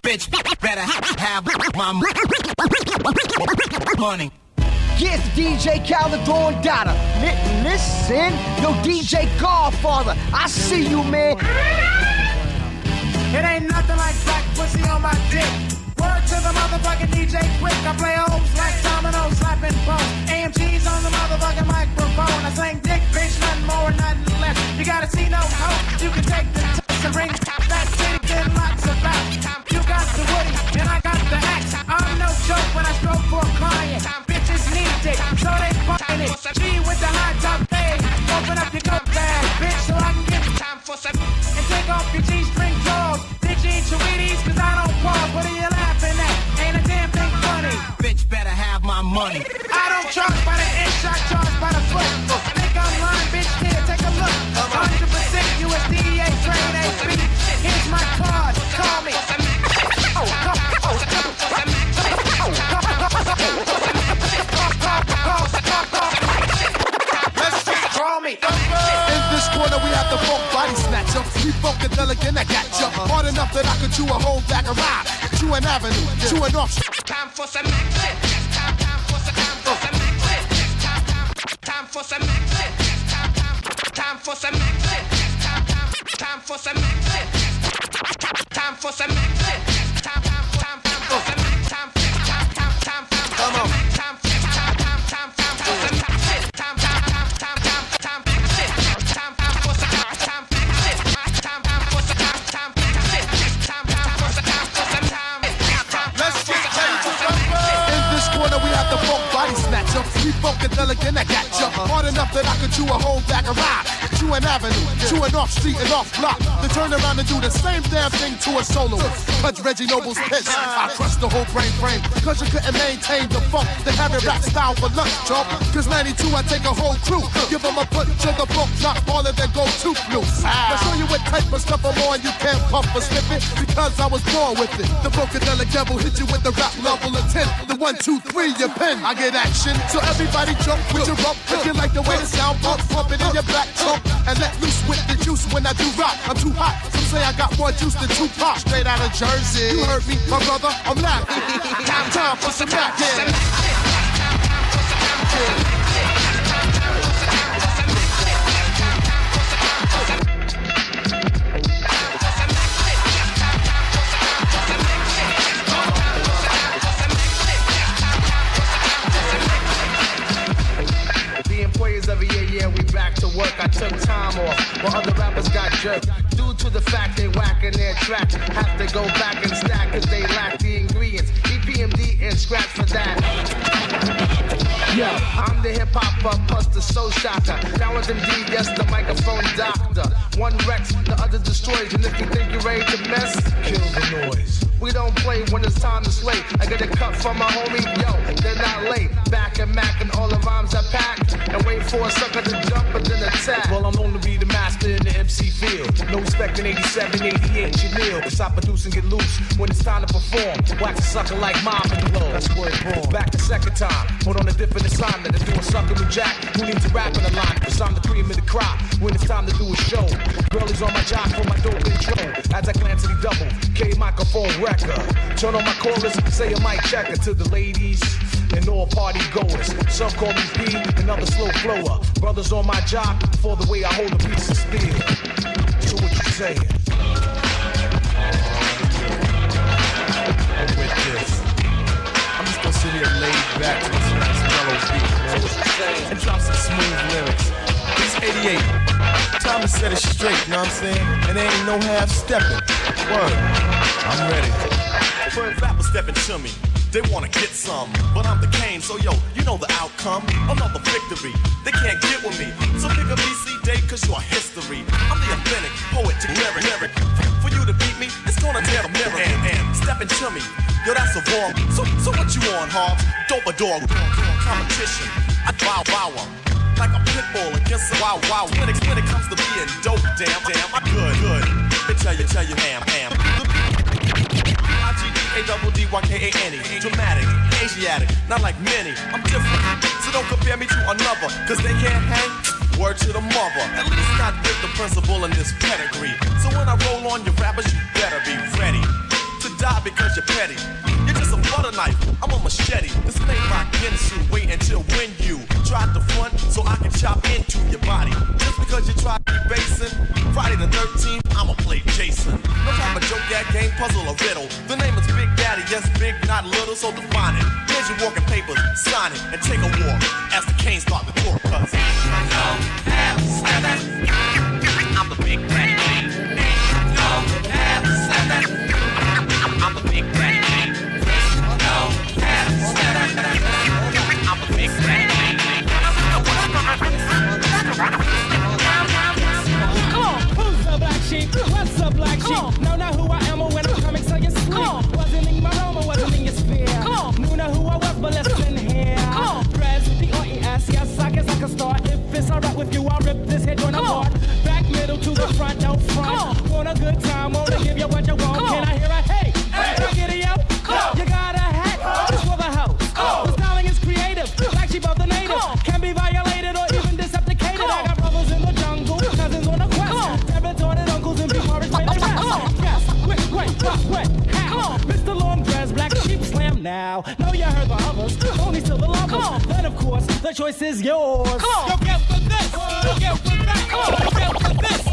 Bitch, better have my money. Yes, DJ Calador Dada. Listen, yo, DJ Godfather, I see you, man. It ain't nothing like black pussy on my dick. Word to the motherfucking DJ Quick. I play hoes like dominoes, slapping bones. AMG's on the motherfucking microphone. I sing dick, bitch, nothing more, nothing less. You gotta see no hope. You can take the test and bring that city, get lots of back. You got the woody, and I got the axe. I'm no joke when I stroke for a client. Bitches need dick, so they fucking it. G with the high top fade. Open up your cup bag, bitch, so I can get time for some. And take off your G-string drawers. Bitch, eat your Wheaties, cause I don't pause. What are you laughing at? Ain't a damn thing funny. Bitch, better have my money. I don't charge by the inch, I charge by the foot. Think I'm lying, bitch, here, take a look. 100% USDA train AP. Here's my card, call me. Call me. In this corner we have the funk body snatcher. We funkadelic and I got ya. Hard enough that I could chew a whole bag of rye. Chew an avenue, chew an off. Time for some action. Time for some action. Time for some action. Time for some action. Time for some action. Time for some action. Come on. We funkadelic and I got ya. Hard enough that I could chew a whole bag of rye. Chew an avenue, chew an off street and off block. Then turn around and do the same damn thing to a soloist. Touch Reggie Noble's piss. I crushed the whole brain frame. Cause you couldn't maintain the funk. They have it rap style for lunch, chump. Cause 92 I take a whole crew. Give them a punch to the funk, not all of them go too loose. I'll show you what type of stuff I'm on. You can't pump or slip it because I was born with it. The funkadelic devil hit you with the rap level of 10. The 1, 2, 3, your pen. I get action. So everybody jump with your rump, put You like the way the sound pump it in your back trunk and let loose with the juice when I do rock. I'm too hot. Some say I got more juice than Tupac. Straight out of Jersey. You heard me, my brother. I'm laughing. Time for some back here. Every year, yeah, we back to work. I took time off while other rappers got jerked. Due to the fact they whacking their track, have to go back and stack cause they lack the ingredients. EPMD and scratch for that. Yo, I'm the hip-hopper plus the soul shocker. Down with MD, yes, the microphone doctor. One wrecks, the other destroys. And if you think you're ready to mess, kill the noise. We don't play when it's time to slay. I get a cut from my homie, yo, they're not late. Back and Mac and all the rhymes I pack. And wait for a sucker to jump and then attack. Well, I'm known to be the master in the MC field. No respect in 87, 88, Chanel. Cause I produce and get loose when it's time to perform. Wax a sucker like mom in the low. That's where it's born. Back the second time, put on a different assignment. They're doing sucker with Jack, who needs to rap in the line. Cause I'm the cream of the crop when it's time to do a show. Girlie's on my job for my dope intro. As I glance at the double, K microphone wrecker. Turn on my chorus, say a mic checker to the ladies and all party goers. Some call me P, another slow flower. Brothers on my job for the way I hold a piece of steel. So what you saying? With this, I'm just gonna sit here laid back to this nice mellow beat and drop some smooth lyrics. It's 88. Time to set it straight, you know what I'm saying? And there ain't no half stepping. Word, I'm ready. First rapper stepping to me. They wanna get some, but I'm the Kane, so yo, you know the outcome. Another victory, they can't get with me. So pick a BC day, cause you're history. I'm the authentic poet to lyric. For you to beat me, it's gonna tear the mirror. And stepping to me, yo, that's a wrong. So what you on, Hobbs? Dope a dog, competition. I vow. Like a pit bull against a wow. When it comes to being dope, damn, I'm good. They tell you, ham. I-G-D-A-double-D-Y-K-A-N-E. Dramatic, Asiatic, not like many. I'm different, so don't compare me to another. Cause they can't hang, word to the mother. At least not with the principal in this pedigree. So when I roll on your rappers, you better be ready to die because you're petty. You're just a butter knife, I'm a machete. This ain't my Gensu, wait until when you try to front so I can chop into your body. Just because you try to be basing, Friday the 13th, I'ma play Jason. No time to joke, that game, puzzle, or riddle. The name is Big Daddy, yes, big, not little, so define it. Here's your walking papers, sign it, and take a walk as the Canes start the tour, cuz I'm the Big Daddy. I'm the Big Daddy. I'm the Big Daddy. Who's the black sheep? What's the black sheep? No, not who I am or when I'm coming so you sleep. Wasn't in my realm or wasn't in your sphere. Knew not who I was, but listen here. Press the O-E-S, yes, I guess I can start. If it's alright with you, I'll rip this head joint apart. Back middle to the front, no front. Want a good time, wanna give you what you want. Can I hear a hey? Hey, get it out. You got a hat, just for the house. The styling is creative, black sheep of the native. Can be violated or even decepticated. I got brothers in the jungle, cousins on the quest. Retorted uncles and big Morris made a rest. Yes, quick, how? Mr. Long Dress, black sheep slam now. Know you heard the others, only still the lovers. Then of course, the choice is yours. Yo, get with this, yo, get with that, yo, get with this,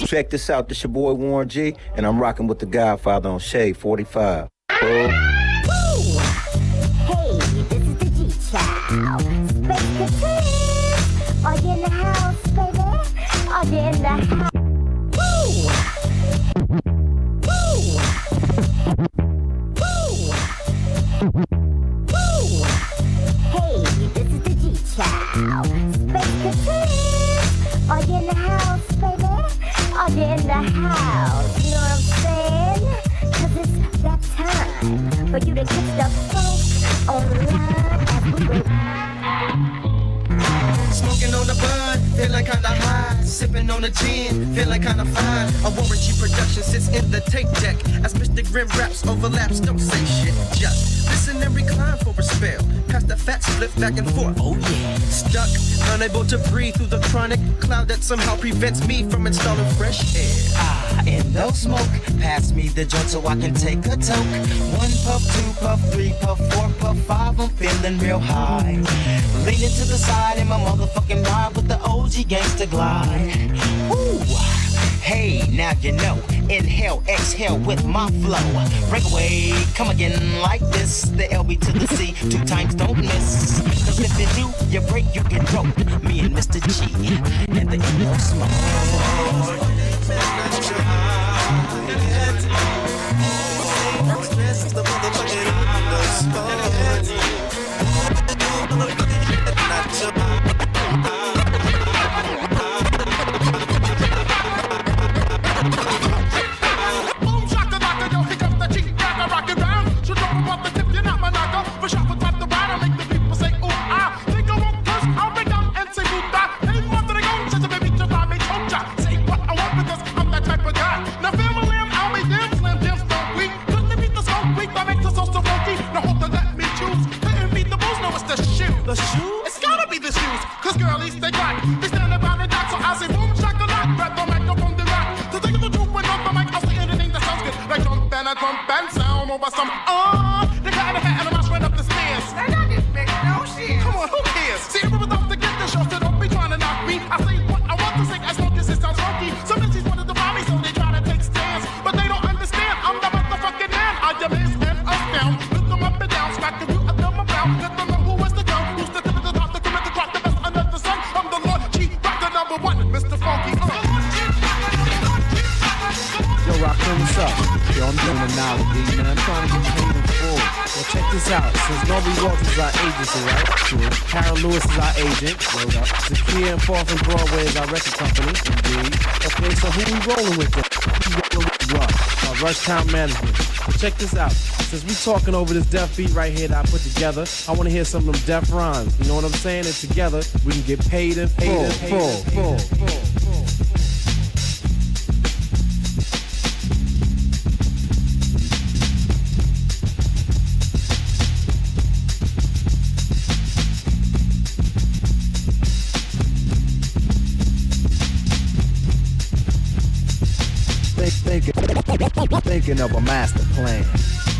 Check this out, this your boy Warren G, and I'm rocking with the Godfather on Shade 45. Hey, this is the G-Child. Are you in the house, baby? Are you in the house? Hey, this is the G-Child. Are you in the house, baby? Are you in the house? You know what I'm saying? Cause it's that time for you to get the funk on the line as we go. Smoking on the bud, feeling kinda high. Sipping on the gin, feeling kinda fine. A Warren G production sits in the tape deck. As Mr. Grim raps overlaps, don't say shit. Just listen and recline for a spell. Pass the fat split back and forth. Oh yeah. Stuck, unable to breathe through the chronic cloud that somehow prevents me from installing fresh air. And no smoke. Pass me the joint so I can take a toke. 1 puff, 2 puff, 3 puff, 4 puff, 5. I'm feeling real high. Leaning to the side in my motherfucking ride with the OG gangsta glide. Woo! Hey, now you know. Inhale, exhale with my flow. Break away, come again like this. The LB to the C, 2 times don't miss. Cause if you do, you break, you get broke. Me and Mr. G and the no smoke. The shoe? It's gotta be the shoes, cause girlies they got. They stand about the dock, so I say boom shakalaka. Grab the microphone the rock. To take the truth and off the mic, I'll say anything that sounds good. Like jump and sound over some they got a hat and a mouse right up the stairs. They got this big no shit. Come on, who cares? See, everyone don't to get the show, so don't be trying to knock me. I say what I want to say, as long as it sounds funky. Some MCs wanted to find me, so they try to take stands. But they don't understand, I'm the motherfucking man. I am is and up down. Lift them up and down, smack the root of them around. Let them know who is the gun, who's the tip of the top, the commit the clock, the best under the sun. I'm the Lord Chief, rock the number 1, Mr. Funky. Yo, Rakim, what's up? Yo, I'm doing analogy, man. I'm trying to get paid in full. Well, check this out. Since Norby Walters is our agency, right? True. Carol Lewis is our agent. Word up. Zakia and Fourth and Broadway is our record company. Indeed. Okay, so who we rolling with then? We rolling with Rush. Rush Town Management. But check this out. Since we talking over this deaf beat right here that I put together, I want to hear some of them deaf rhymes. You know what I'm saying? And together, we can get paid in full. Thinking of a master plan.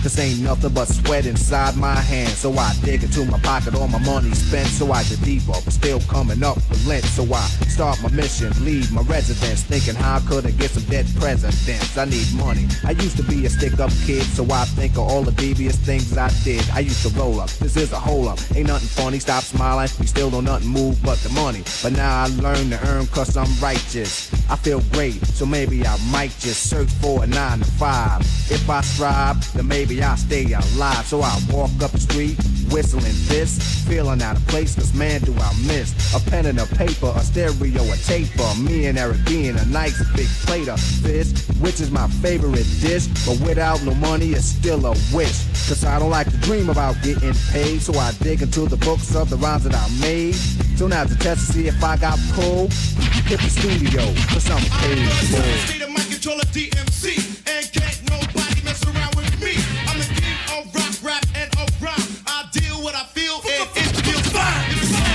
This ain't nothing but sweat inside my hands. So I dig into my pocket, all my money spent. So I get deeper, but still coming up with lint. So I start my mission, leave my residence, thinking how could I get some dead presidents. I need money. I used to be a stick-up kid, so I think of all the devious things I did. I used to roll up, this is a hole up. Ain't nothing funny, stop smiling. We still don't nothing move but the money. But now I learn to earn cause I'm righteous. I feel great, so maybe I might just search for a 9 to 5. If I strive, then maybe I'll stay alive. So I walk up the street, whistling this, feeling out of place, cause man do I miss a pen and a paper, a stereo, a taper. Me and Eric being a nice big plate of fish, which is my favorite dish. But without no money, it's still a wish. Cause I don't like to dream about getting paid. So I dig into the books of the rhymes that I made. So now to test to see if I got pulled, hit the studio, cause I'm paid for. See the mic controller DMC, and can't nobody mess around with me. I'm the king of rock, rap, and of rhyme. I deal what I feel, and it feels fine. If it's all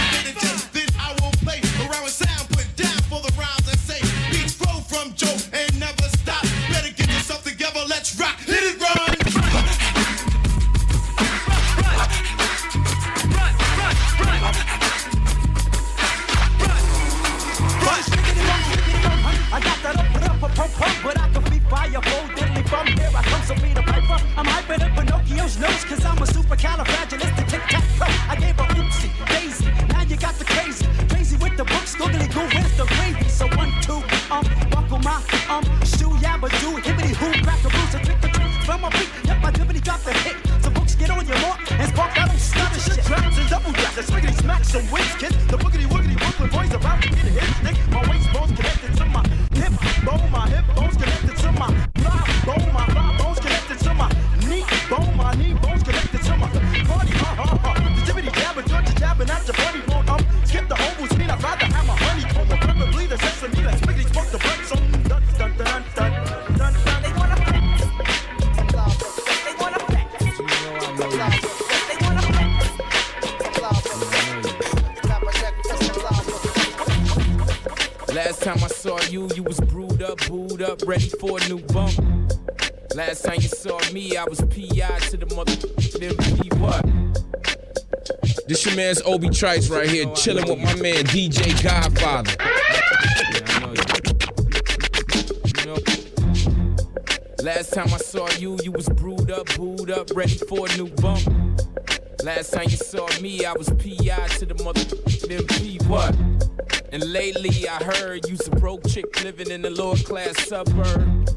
then I will play around with sound, put down for the rhymes and say beats flow from Joe and never stop. Better get yourself together, let's rock, hit it, run. I got that up, but I can be fireable. Deadly from here, I come so be the piper. I'm hyping up Pinocchio's nose, cause I'm a supercalifragilistic tic-tac-toe. I gave a oopsie, daisy, now you got the crazy. Crazy with the books, googly goo, where's the gravy? So 1, 2, buckle my, shoe, yabba do, hibbity hoo, crack a boo, so trick the trick from my beat. Yep, I dribbity drop the hit. So books get on your mark, and spark that don't stop the shit. Traps and double drop, the swiggity smack some wings, kid. The boogity woogity Brooklyn boys about to get a hit, stick. My waist bones connected to my hip bone, my hip bones connected to my thigh bone, my thigh bones connected to my knee bone, my knee bones connected to my party, The jibbity jabber, Georgia jabbing at the party bone, skip the ovals, mean I Last time I saw you, you was brewed up, booed up, ready for a new bump. Last time you saw me, I was P.I. to the MP. What? This your man's Obi Trice right here, chilling with my man DJ Godfather. Last time I saw you, you was brewed up, booed up, ready for a new bump. Last time you saw me, I was P.I. to the MP. What? And lately I heard you's a broke chick living in the lower class suburb.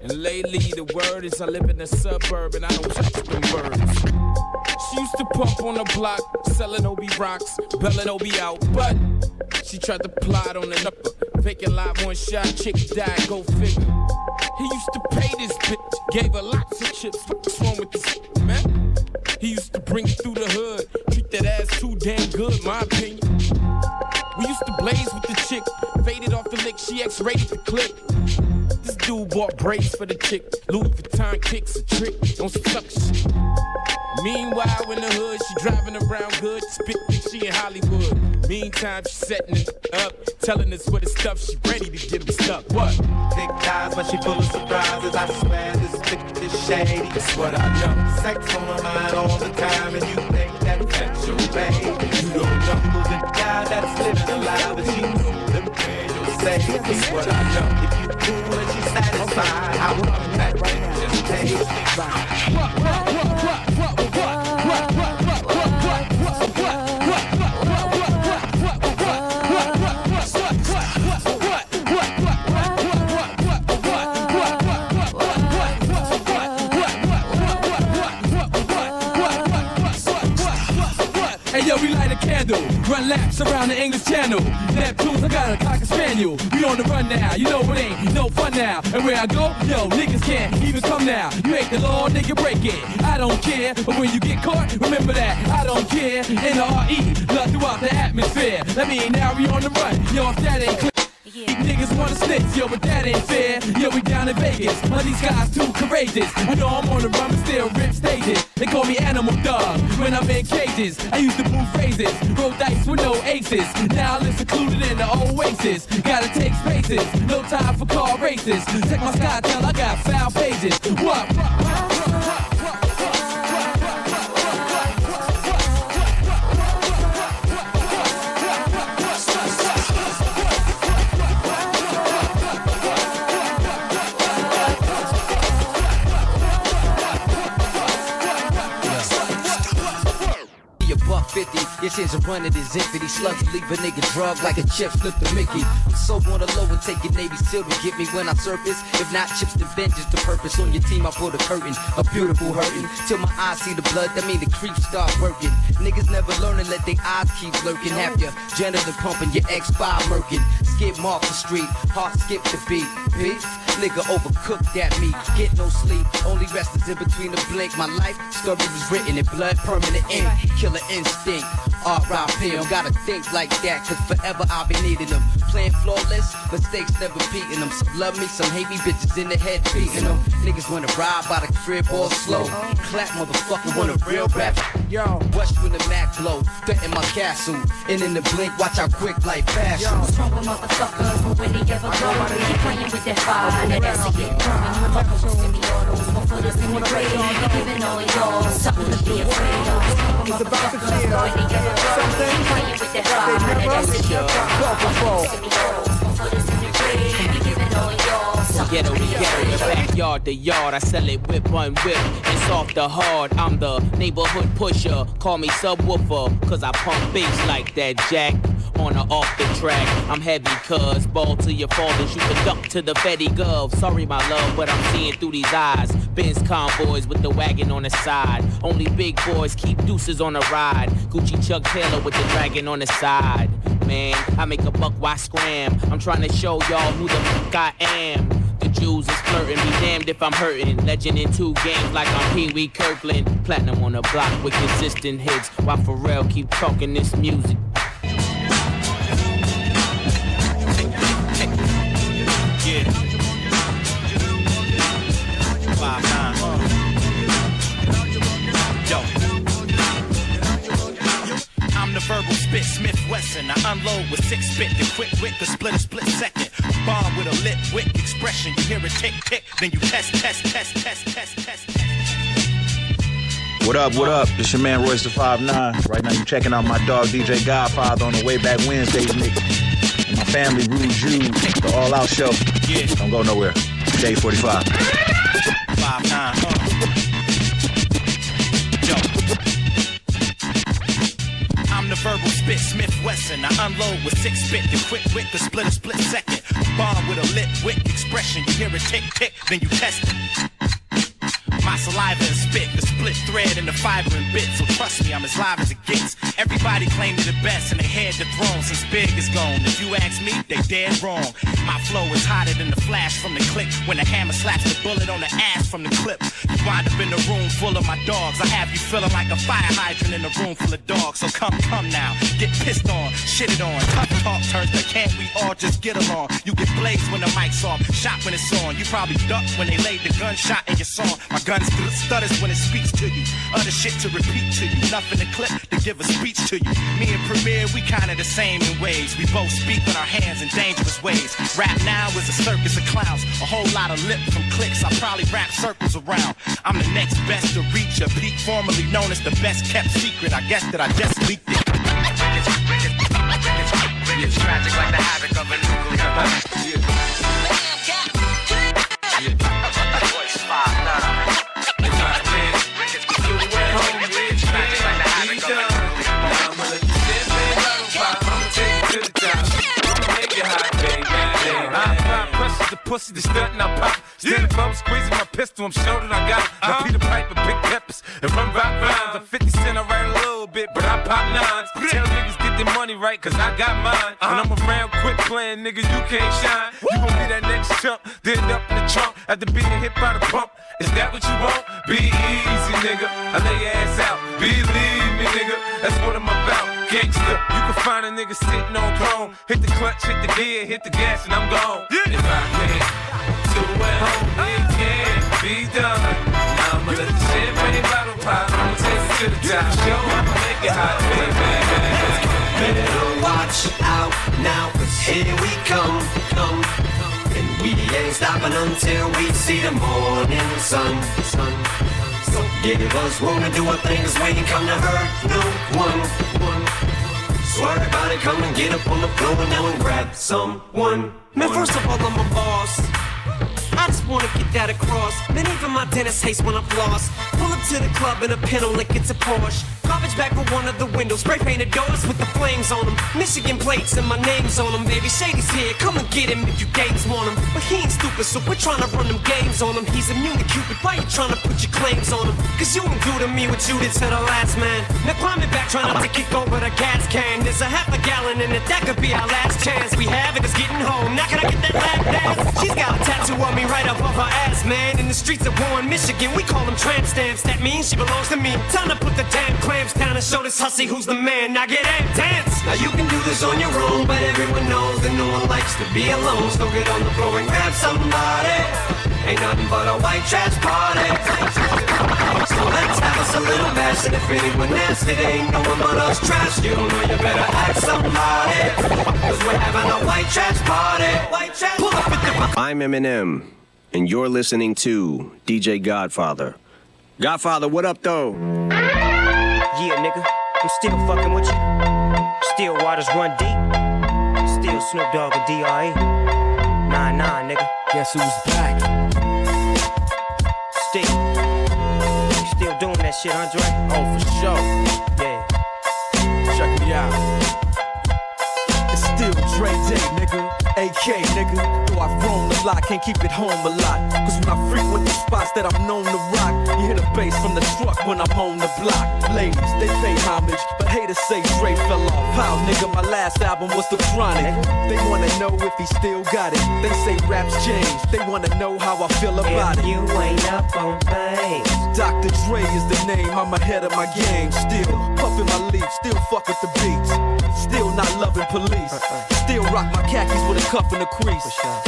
And lately the word is I live in a suburb and I don't touch them birds. She used to pump on the block, selling OB rocks, belling OB out, but she tried to plot on an upper. Vacant lot, one shot, chick died, go figure. He used to pay this bitch, gave her lots of chips. What's wrong with this man? He used to bring it through the hood, treat that ass too damn good, my opinion. We used to blaze with the chick, faded off the lick, she X-rated the clip. This dude bought braids for the chick, Louis Vuitton kicks a trick on some suck shit. Meanwhile, in the hood, she driving around good, spit she in Hollywood. Meantime, she setting it up, telling us what the stuff she ready to give me stuff. What? Thick thighs, but she full of surprises. I swear this bitch is shady. That's what I know. Sex on her mind all the time, and you think that's your baby. You don't know the guy that's living alive, but she knows the man you'll say. That's what I know. If you cool and she's satisfied, I'll run that right now. Just taste it. Hey yo, we light a candle, run laps around the English Channel. Neptunes, I got a cocker spaniel. We on the run now, you know it ain't no fun now. And where I go, yo, niggas can't even come now. You make the law, nigga, break it. I don't care, but when you get caught, remember that I don't care. N-R-E, love throughout the atmosphere. That mean now we on the run, yo, if that ain't clear. Niggas wanna snitch, yo, but that ain't fair. Yo, we down in Vegas, but these guys too courageous. You know I'm on the run, but still rip stages. They call me Animal Dog when I'm in cages. I used to move phrases, roll dice with no aces. Now I live secluded in the oasis. Gotta take spaces, no time for car races. Check my sky till I got foul pages. What? Your chance of running is empty. Slugs leave a nigga drug like a chip flip the Mickey. I'm so on the low and take your Navy SEAL to get me when I surface. If not, chips to vengeance the purpose. On your team, I put a curtain, a beautiful hurting. Till my eyes see the blood, that mean the creeps start working. Niggas never learn and let their eyes keep lurking. Have your janitor pumping, your X5 murking. Skip off the street, heart skip the beat. Beef, nigga overcooked that meat. Get no sleep, only rest is in between the blink. My life story was written in blood, permanent ink. Killer instinct. R.I.P. Don't gotta think like that, cause forever I'll be needing them. Playing flawless, mistakes never beating them. Some love me, some hate me, bitches in the head beating them. Niggas wanna ride by the crib all slow. Clap, motherfucker, want a real rap. Yo, watch when the Mac blow, threaten my castle. And in the blink, watch how quick life passes. Stronger motherfuckers, but when they ever go, they playing with that fire and that ass to get burned. You fuckers with semi-autos, my foot is in the grave. Giving all y'all something to be afraid of. It's about to feel something playing with that fire and that ass to get burned. Ghetto to ghetto, the backyard to yard. I sell it whip on whip. It's off the hard. I'm the neighborhood pusher. Call me subwoofer, cause I pump bass like that, Jack. On or off the track, I'm heavy, cuz ball to your fathers, you can duck to the Fetty Gov. Sorry, my love, but I'm seeing through these eyes. Benz convoys with the wagon on the side. Only big boys keep deuces on the ride. Gucci Chuck Taylor with the dragon on the side. Man, I make a buck, why scram? I'm trying to show y'all who the fuck I am. The Jews is flirting, be damned if I'm hurting. Legend in 2 games like I'm Pee Wee Kirkland. Platinum on the block with consistent hits, while Pharrell keep talking this music. Yeah. 5-9. Yo. I'm the verbal spit Smith Wesson. I unload with 6 spit. The quick wit could split a split second. Bomb with a lit, wick expression. You hear it tick, tick, then you test. What up? It's your man Royce the 5'9". Right now you checking out my dog DJ Godfather on the Way Back Wednesdays mix. And my family Rude Jude, the All Out Show. Yeah. Don't go nowhere. Day 45. 5'9". Yo. I'm the verbal spit, Smith Wesson. I unload with 6 spit. The quick wit, the split second. Bomb with a lit, wick expression. You hear it tick, tick, then you test it. My saliva and spit, the split thread and the fiber and bit. So trust me, I'm as live as it gets. Everybody claim to the best and they head the throne since Big is gone. If you ask me, they dead wrong. My flow is hotter than the flash from the click. When the hammer slaps the bullet on the ass from the clip. You wind up in a room full of my dogs. I have you feeling like a fire hydrant in a room full of dogs. So come now, get pissed on, shitted on. Tough talk turns to can't we all just get along. You get blazed when the mic's off, shot when it's on. You probably duck when they laid the gunshot in your song. My gun stutters when it speaks to you. Other shit to repeat to you. Nothing to clip to give a speech to you. Me and Premier, we kinda the same in ways. We both speak with our hands in dangerous ways. Rap now is a circus of clowns. A whole lot of lip from clicks. I probably wrap circles around. I'm the next best to reach a peak, formerly known as the best kept secret. I guess that I just leaked it. It's tragic like the havoc of a nuclear bomb. The pussy, the stunt, and I pop. Still if I'm squeezing my pistol, I'm sure that I got it. Now Peter Piper, big peppers, and run rock rhymes. I'm 50 Cent, I write a little bit, but I pop nines. Tell niggas get their money right, cause I got mine. And I'm around quick playing, nigga, you can't shine. You gon' be that next chump, then end up in the trunk after being hit by the pump. Is that what you want? Be easy, nigga. I lay your ass out. Believe me, nigga. That's what I'm about. Gangsta. You can find a nigga sitting on throne. Hit the clutch, hit the gear, hit the gas, and I'm gone. Yeah. If I can't do it, homie, it can't be done. Now I'ma let the champagne bottle pop. I'ma take it to the top. Show, I'ma make it hot, baby. Better watch out now, cause here we come. And we ain't stopping until we see the morning sun. So give us room to do our thing, cause we ain't come to hurt no one. So everybody come and get up on the floor now and grab someone. Man, first of all, I'm a boss. I just wanna get that across. Man, even my dentist hates when I'm floss. Pull up to the club in a pinto like it's a Porsche. Garbage bag for one of the windows. Spray painted doors with the flames on them. Michigan plates and my name's on them. Baby, Shady's here, come and get him if you games want him. But he ain't stupid, so we're trying to run them games on him. He's immune to Cupid, why you trying to put your claims on him? Cause you ain't do to me what you did to the last man. Now climbing back, trying not to kick over the gas can. There's a half a gallon in it, that could be our last chance. We have it, it's getting home, now can I get that lap dance? She's got a tattoo on me right up off her ass, man. In the streets of Warren, Michigan, we call them tramp stamps. That means she belongs to me. Time to put the damn clamps down and show this hussy who's the man. Now get amped, dance. Now you can do this on your own, but everyone knows that no one likes to be alone. So get on the floor and grab somebody. Ain't nothing but a white trash party. So let's have us a little bash. And if anyone asks, it ain't no one but us trash. You don't know, you better ask somebody. Cause we're having a white trash party. White trash party. I'm Eminem, and you're listening to DJ Godfather. Godfather, what up, though? Yeah, nigga, I'm still fucking with you. Still waters run deep. Still Snoop Dogg and D.R.E. Nah, nigga. Guess who's back? Still. You still doing that shit, Andre? Oh, for sure. Yeah. Check me out. It's still Dre Day, nigga. AK, nigga. Though I've roamed a lot, can't keep it home a lot. Cause when I frequent the spots that I'm known to rock, you hear the bass from the truck when I'm on the block. Ladies, they pay homage, but haters say Dre fell off. How, nigga, my last album was The Chronic. They wanna know if he still got it. They say raps change, they wanna know how I feel about it. You ain't up on things. Dr. Dre is the name, I'm ahead of my game. Still puffin' my leaf, still fuck with the beats. Still not loving police. Still rock my khakis with a cuff and a crease.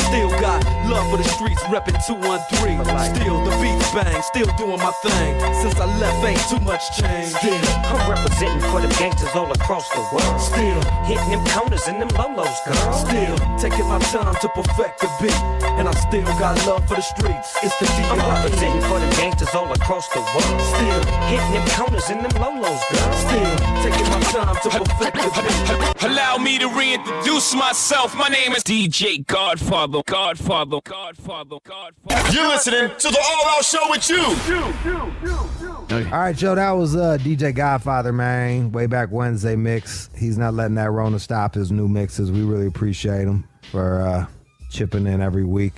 Still got love for the streets, reppin' 213. Still the beats bang, still doing my thing. Since I left, ain't too much change. Still, I'm representing for them gangsters all across the world. Still, hitting them corners and them lolos, girl. Still, taking my time to perfect the beat. And I still got love for the streets. It's the D.R.E. I'm representing for them gangsters all across the world. Still, hitting them corners and them lolos, girl. Still, taking my time to perfect the beat. Allow me to reintroduce myself. My name is DJ Godfather. You're listening to the All Out Show with you. All right, Joe, that was DJ Godfather, man. Way back Wednesday mix. He's not letting that Rona stop his new mixes. We really appreciate him for chipping in every week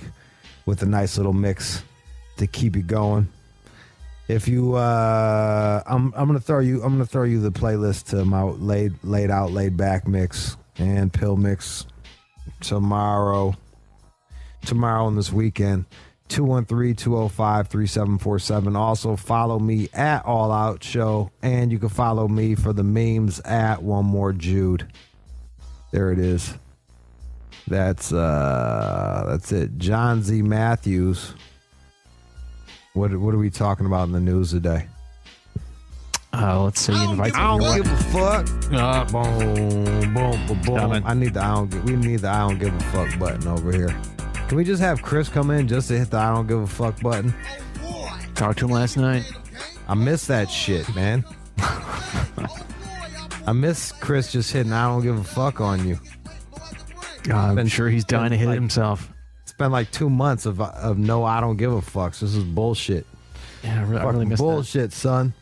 with a nice little mix to keep it going. If you, I'm gonna throw you the playlist to my laid back mix and pill mix tomorrow and this weekend. 213-205-3747. Also follow me at All Out Show, and you can follow me for the memes at One More Jude. There it is. That's it. John Z. Matthews. What are we talking about in the news today? Let's see. Invite I don't give a fuck. Boom, boom, boom, boom. We need the I don't give a fuck button over here. Can we just have Chris come in just to hit the I don't give a fuck button? Talked to him last night. I miss that shit, man. I miss Chris just hitting I don't give a fuck on you. I'm sure he's dying to hit it himself. It's been like 2 months of no I don't give a fucks. This is bullshit. Yeah, I really miss bullshit, son.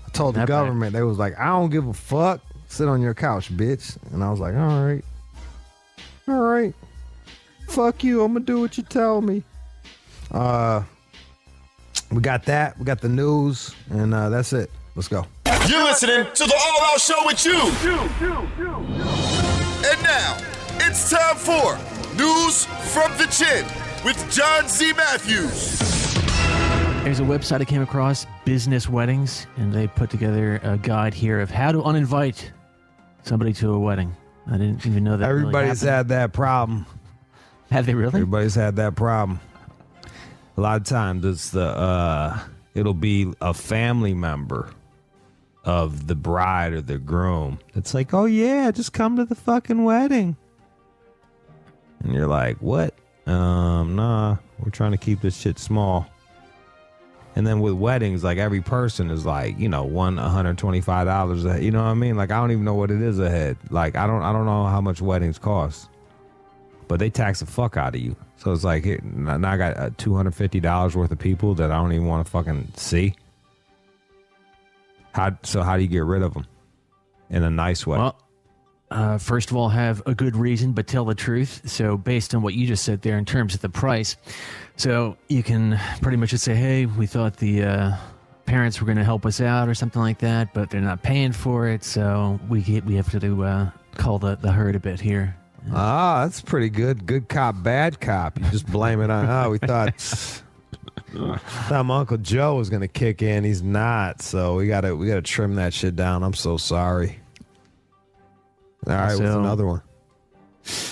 I told the government, they was like, I don't give a fuck. Sit on your couch, bitch. And I was like, all right. Fuck you. I'm gonna do what you tell me. We got that. We got the news, and that's it. Let's go. You're listening to the All Out Show with you. And now, it's time for News from the Chin with John Z. Matthews. There's a website I came across, Business Weddings, and they put together a guide here of how to uninvite somebody to a wedding. I didn't even know that. Everybody's really had that problem. Have they really? Everybody's had that problem. A lot of times it's it'll be a family member of the bride or the groom. It's like, oh yeah, just come to the fucking wedding. And you're like, what? Nah, we're trying to keep this shit small. And then with weddings, like every person is like, $125 a head. You know what I mean? Like I don't even know what it is a head. Like I don't know how much weddings cost. But they tax the fuck out of you. So it's like, now I got $250 worth of people that I don't even want to fucking see. How do you get rid of them in a nice way? Well, first of all, have a good reason, but tell the truth. So based on what you just said there in terms of the price, so you can pretty much just say, hey, we thought the parents were going to help us out or something like that, but they're not paying for it. So we have to call the herd a bit here. Ah, that's pretty good. Good cop, bad cop. You just blame it on, we thought my Uncle Joe was going to kick in. He's not. So we gotta trim that shit down. I'm so sorry. All right, what's another one?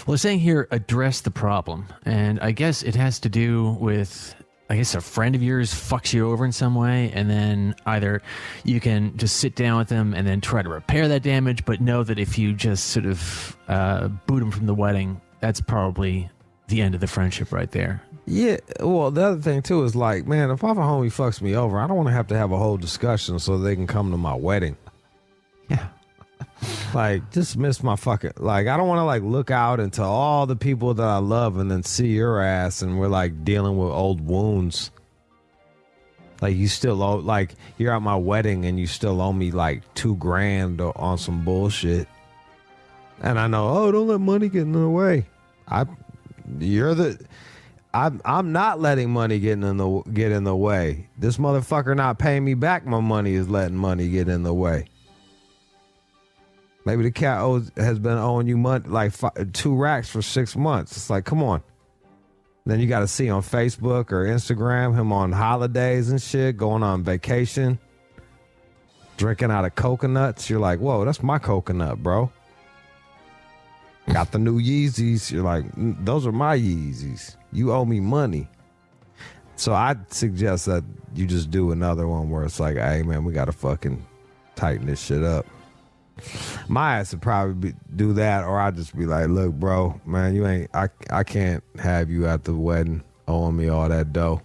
Well, it's saying here, address the problem. And I guess it has to do with, a friend of yours fucks you over in some way, and then either you can just sit down with them and then try to repair that damage, but know that if you just sort of boot them from the wedding, that's probably the end of the friendship right there. Yeah, well, the other thing, too, is like, man, if my homie fucks me over, I don't want to have a whole discussion so they can come to my wedding. Yeah. Like, just miss my fucking... Like, I don't want to, look out into all the people that I love and then see your ass and we're, dealing with old wounds. Like, you still owe... Like, you're at my wedding and you still owe me, $2,000 on some bullshit. And I know, don't let money get in the way. I'm not letting money get in the way. This motherfucker not paying me back my money is letting money get in the way. Maybe the cat has been owing you money, $2 for 6 months. It's like, come on. Then you got to see on Facebook or Instagram him on holidays and shit, going on vacation, drinking out of coconuts. You're like, whoa, that's my coconut, bro. Got the new Yeezys. You're like, those are my Yeezys. You owe me money. So I'd suggest that you just do another one where it's like, hey, man, we got to fucking tighten this shit up. My ass would probably do that, or I'd just be like, look, bro, man, I can't have you at the wedding owing me all that dough.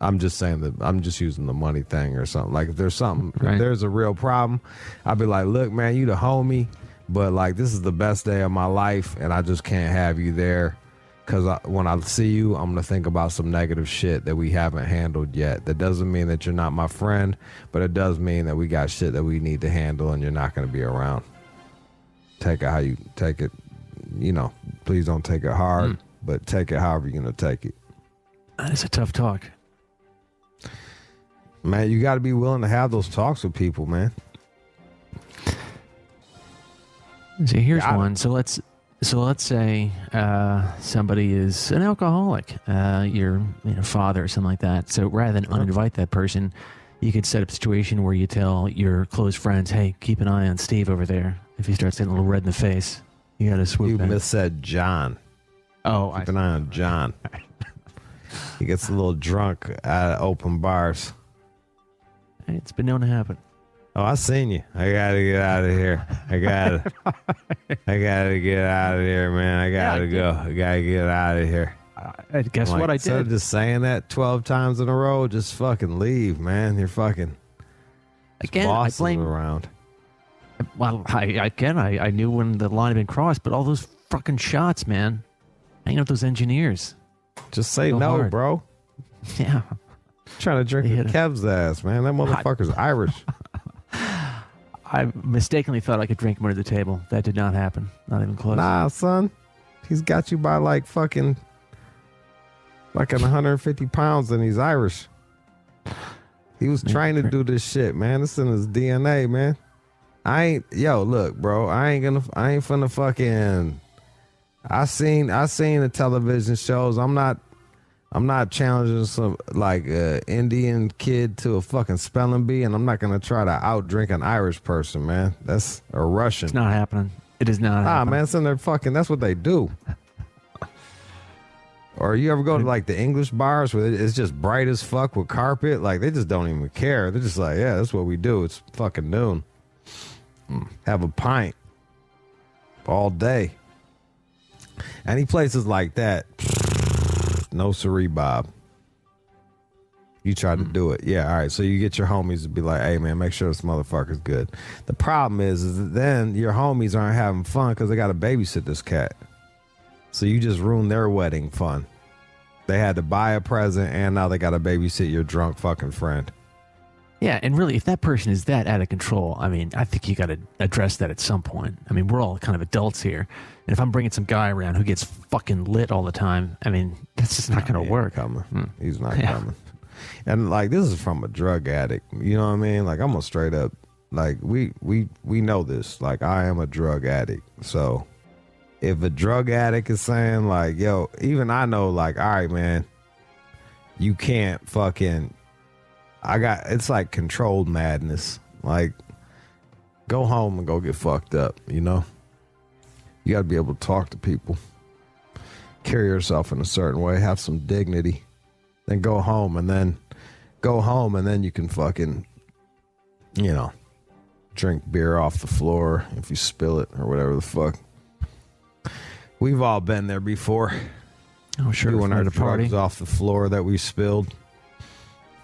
I'm just saying that I'm just using the money thing or something. Like if there's something, if there's a real problem, I'd be like, look, man, you the homie, but like this is the best day of my life and I just can't have you there. Because when I see you, I'm going to think about some negative shit that we haven't handled yet. That doesn't mean that you're not my friend, but it does mean that we got shit that we need to handle and you're not going to be around. Take it how you take it. You know, please don't take it hard, but take it however you're going to take it. It's a tough talk. Man, you got to be willing to have those talks with people, man. So here's one. So let's say somebody is an alcoholic, your father or something like that. So rather than uninvite that person, you could set up a situation where you tell your close friends, hey, keep an eye on Steve over there. If he starts getting a little red in the face, you got to swoop in. You missaid John. Oh, keep an eye on John. He gets a little drunk at open bars. Hey, it's been known to happen. Oh, I seen you. I gotta get out of here. I gotta get out of here, man. I gotta go. I gotta get out of here. Guess what I did? Instead of just saying that 12 times in a row, just fucking leave, man. You're fucking again. I blame around. Well, I knew when the line had been crossed, but all those fucking shots, man. Hanging up those engineers. Just say no, hard. Bro. Yeah. Trying to drink Kev's ass, man. That motherfucker's Irish. I mistakenly thought I could drink him under the table. That did not happen. Not even close. Nah, son. He's got you by like 150 pounds and he's Irish. He was trying to do this shit, man. It's in his DNA, man. Look, bro. I ain't finna fucking. I seen the television shows. I'm not challenging some like Indian kid to a fucking spelling bee, and I'm not gonna try to outdrink an Irish person, man. That's a Russian. It's not happening. It is not happening. Man, it's in their fucking. That's what they do. Or you ever go to like the English bars where it's just bright as fuck with carpet? Like they just don't even care. They're just like, yeah, that's what we do. It's fucking noon. Have a pint all day. Any places like that. No siree, Bob. You tried to do it. Yeah, all right. So you get your homies to be like, hey, man, make sure this motherfucker's good. The problem is that then your homies aren't having fun because they got to babysit this cat. So you just ruined their wedding fun. They had to buy a present and now they got to babysit your drunk fucking friend. Yeah, and really, if that person is that out of control, I mean, I think you got to address that at some point. I mean, we're all kind of adults here. And if I'm bringing some guy around who gets fucking lit all the time, I mean, that's just not going to work. He's not coming. And like, this is from a drug addict. You know what I mean? Like, I'm gonna straight up, like, we know this. Like, I am a drug addict. So if a drug addict is saying like, yo, even I know, like, all right, man, you can't fucking, it's like controlled madness. Like, go home and go get fucked up, you know? You got to be able to talk to people, carry yourself in a certain way, have some dignity, then go home and then you can fucking, you know, drink beer off the floor if you spill it or whatever the fuck. We've all been there before. Oh, sure. Doing our drugs off the floor that we spilled.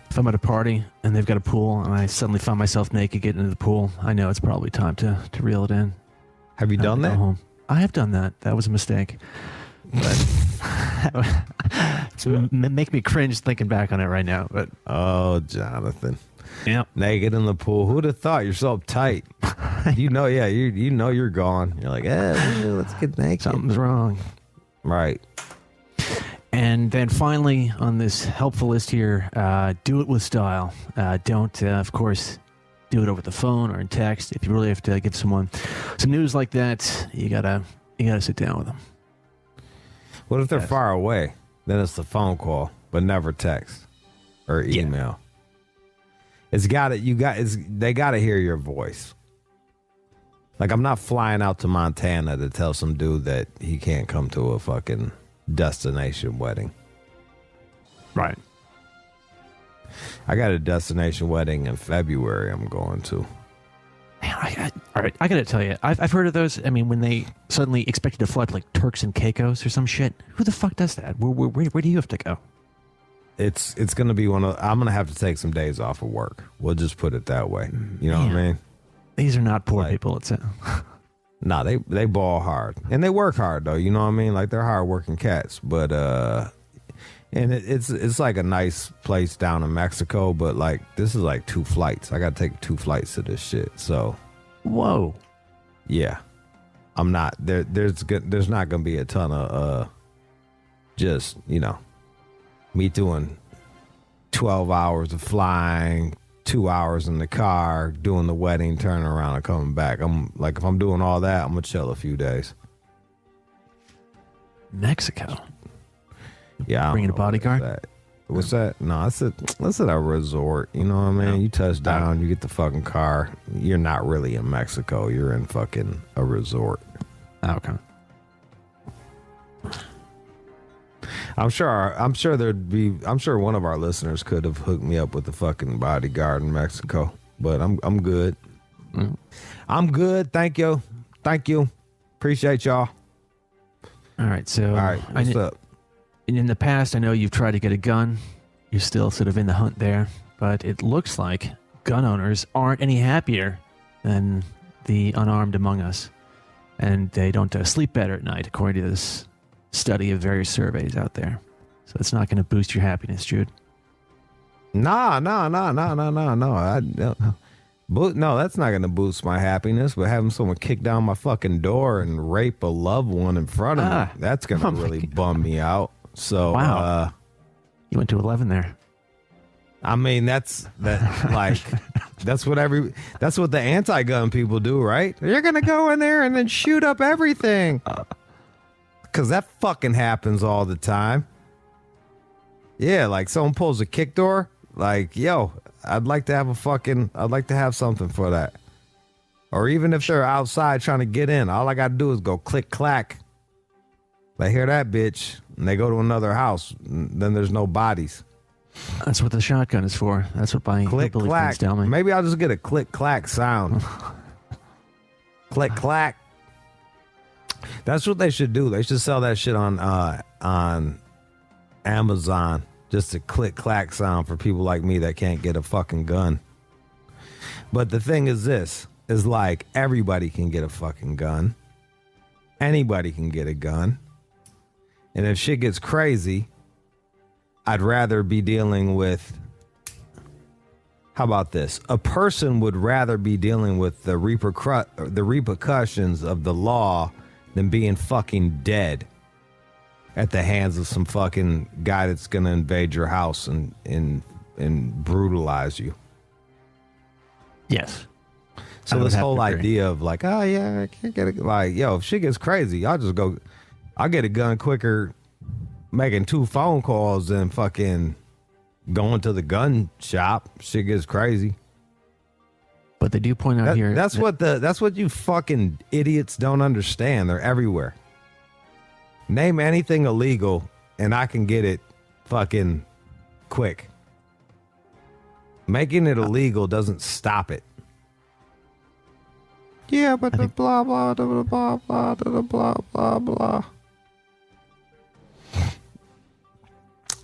If I'm at a party and they've got a pool and I suddenly find myself naked getting into the pool, I know it's probably time to reel it in. Have you done that? Home. I have done that. That was a mistake. But it's make me cringe thinking back on it right now. But oh, Jonathan. Yeah. Naked in the pool. Who'd have thought? You're so uptight. You know, yeah, you know you're gone. You're like, let's get naked. Something's wrong. Right. And then finally, on this helpful list here, do it with style. Don't, of course, do it over the phone or in text. If you really have to give someone some news like that, you gotta sit down with them. What if they're far away? Then it's the phone call, but never text or email. Yeah. They gotta hear your voice. Like, I'm not flying out to Montana to tell some dude that he can't come to a fucking destination wedding. Right. I got a destination wedding in February I'm going to. Man, all right, I gotta tell you, I've heard of those. I mean, when they suddenly expected to flood like Turks and Caicos or some shit. Who the fuck does that? Where do you have to go? It's gonna be I'm gonna have to take some days off of work. We'll just put it that way. You know what I mean? These are not poor people. It's nah, they ball hard and they work hard though. You know what I mean? Like they're hard working cats. But and it's like a nice place down in Mexico. But like this is like 2 flights. I gotta take 2 flights to this shit. So, whoa, yeah, I'm not there. There's not gonna be a ton of just me doing 12 hours of flying. 2 hours in the car, doing the wedding, turning around and coming back. I'm like, if I'm doing all that, I'm gonna chill a few days. Mexico. Yeah, bringing a bodyguard. What's that? No, that's at a resort. You know what I mean? No. You touch down, you get the fucking car. You're not really in Mexico. You're in fucking a resort. Okay. I'm sure one of our listeners could have hooked me up with the fucking bodyguard in Mexico, but I'm good. Mm. I'm good. Thank you. Appreciate y'all. All right. So, all right. What's up? In the past, I know you've tried to get a gun. You're still sort of in the hunt there, but it looks like gun owners aren't any happier than the unarmed among us, and they don't sleep better at night, according to this study of various surveys out there. So it's not going to boost your happiness, Jude. No. No, that's not going to boost my happiness. But having someone kick down my fucking door and rape a loved one in front of me, that's going to really bum me out. So, wow. You went to 11 there. I mean, that's what the anti-gun people do, right? You're going to go in there and then shoot up everything. Because that fucking happens all the time. Yeah, like someone pulls a kick door. Like, yo, I'd like to have something for that. Or even if they're outside trying to get in, all I got to do is go click, clack. They hear that bitch, and they go to another house. Then there's no bodies. That's what the shotgun is for. That's what my click, clack. Tell me. Maybe I'll just get a click, clack sound. Click, clack. That's what they should do. They should sell that shit on Amazon. Just a click clack sound for people like me that can't get a fucking gun. But the thing is this, is like everybody can get a fucking gun. Anybody can get a gun. And if shit gets crazy, I'd rather be dealing with, how about this? A person would rather be dealing with the repercussions of the law than being fucking dead at the hands of some fucking guy that's gonna invade your house and brutalize you. Yes. So this whole idea of like, oh yeah, I can't get it. Like, yo, if shit gets crazy, I'll get a gun quicker making 2 phone calls than fucking going to the gun shop. Shit gets crazy. But they do point out here that's what you fucking idiots don't understand. They're everywhere. Name anything illegal and I can get it fucking quick. Making it illegal doesn't stop it. Yeah, but the blah blah blah blah blah blah blah blah.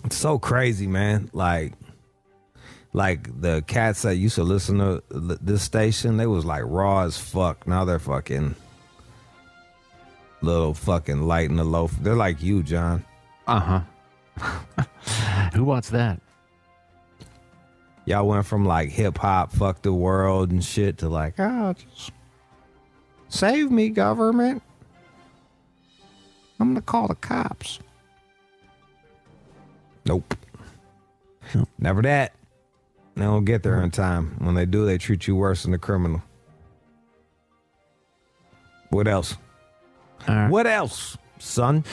It's so crazy, man. Like the cats that used to listen to this station, they was like raw as fuck. Now they're fucking little fucking light in the loaf. They're like you, John. Uh-huh. Who wants that? Y'all went from like hip hop, fuck the world and shit to like, oh, just save me, government. I'm gonna call the cops. Nope. Never that. They don't get there in time. When they do, they treat you worse than a criminal. What else? What else, son?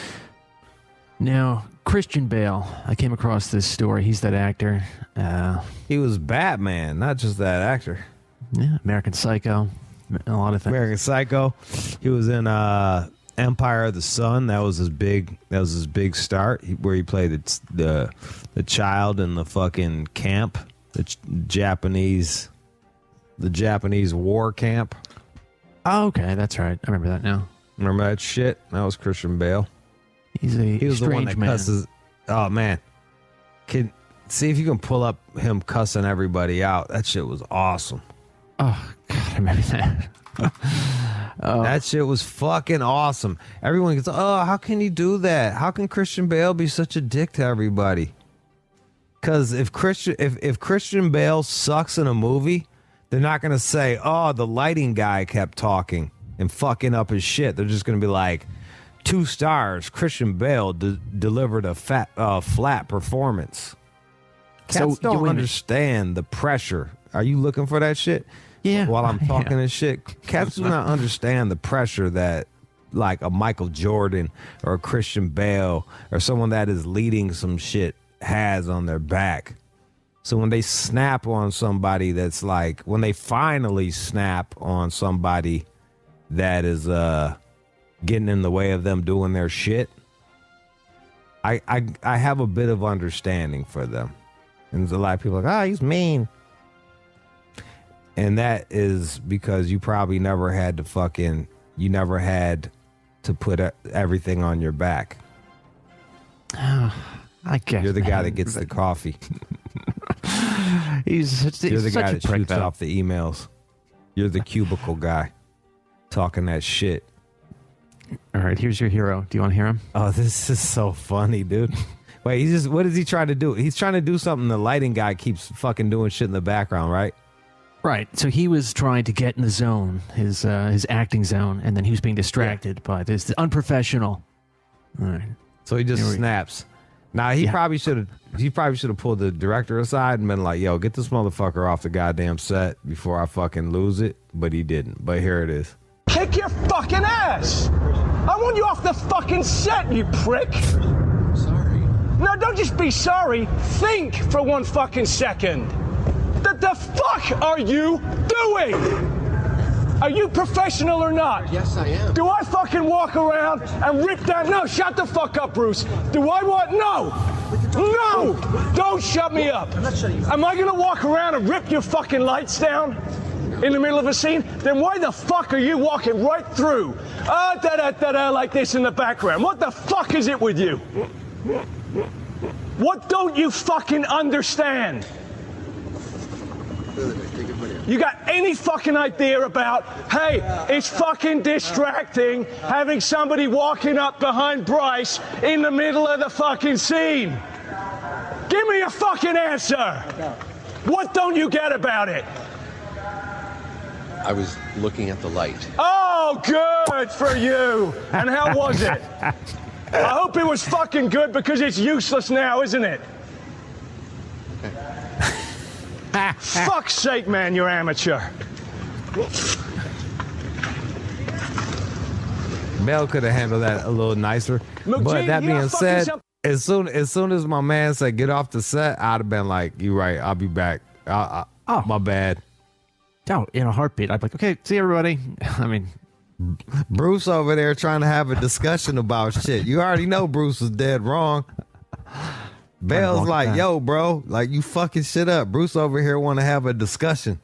Now, Christian Bale. I came across this story. He's that actor. He was Batman, not just that actor. Yeah, American Psycho. a lot of things. American Psycho. He was in Empire of the Sun. That was his big start, where he played the child in the fucking camp, the Japanese war camp. Oh, okay, that's right. I remember that now. Remember that shit? That was Christian Bale. He was the one that cusses. Oh man, see if you can pull up him cussing everybody out. That shit was awesome. Oh God, I remember that. That shit was fucking awesome. Everyone gets, how can you do that? How can Christian Bale be such a dick to everybody? Because if Christian Bale sucks in a movie, they're not gonna say, the lighting guy kept talking and fucking up his shit. They're just gonna be like, 2 stars. Christian Bale delivered a flat performance. Cats don't understand the pressure. Are you looking for that shit? Yeah. While I'm talking this shit, cats do not understand the pressure that like a Michael Jordan or a Christian Bale or someone that is leading some shit has on their back. So when they snap on somebody that's like, when they finally snap on somebody that is getting in the way of them doing their shit, I have a bit of understanding for them. And there's a lot of people like, he's mean. And that is because you probably never had to put everything on your back. I guess you're the guy that gets the coffee. You're the guy that shoots off the emails. You're the cubicle guy talking that shit. All right, here's your hero. Do you want to hear him? Oh, this is so funny, dude. Wait, what is he trying to do? He's trying to do something the lighting guy keeps fucking doing shit in the background, right? Right. So he was trying to get in the zone, his acting zone, and then he was being distracted by this unprofessional. All right. So he just snaps. Now he probably should have pulled the director aside and been like, "Yo, get this motherfucker off the goddamn set before I fucking lose it." But he didn't. But here it is. Kick your fucking ass! I want you off the fucking set, you prick! Sorry. No, don't just be sorry. Think for one fucking second. The fuck are you doing? Are you professional or not? Yes, I am. Do I fucking walk around and rip down? No, shut the fuck up, Bruce. Do I what? No! No! Don't shut me up. I'm not shutting you up. Am I gonna walk around and rip your fucking lights down in the middle of a scene? Then why the fuck are you walking right through? Like this in the background. What the fuck is it with you? What don't you fucking understand? You got any fucking idea about, hey, it's fucking distracting having somebody walking up behind Bryce in the middle of the fucking scene? Give me a fucking answer. What don't you get about it? I was looking at the light. Oh, good for you. And how was it? I hope it was fucking good because it's useless now, isn't it? Fuck's sake, man, you're amateur. Mel could have handled that a little nicer. But that being said, as soon as my man said get off the set, I'd have been like, "You right, I'll be back." My bad. Oh, in a heartbeat, I'd be like, "Okay, see everybody." I mean, Bruce over there trying to have a discussion about shit. You already know Bruce was dead wrong. Bale's like, "Yo, bro, like you fucking shit up." Bruce over here want to have a discussion.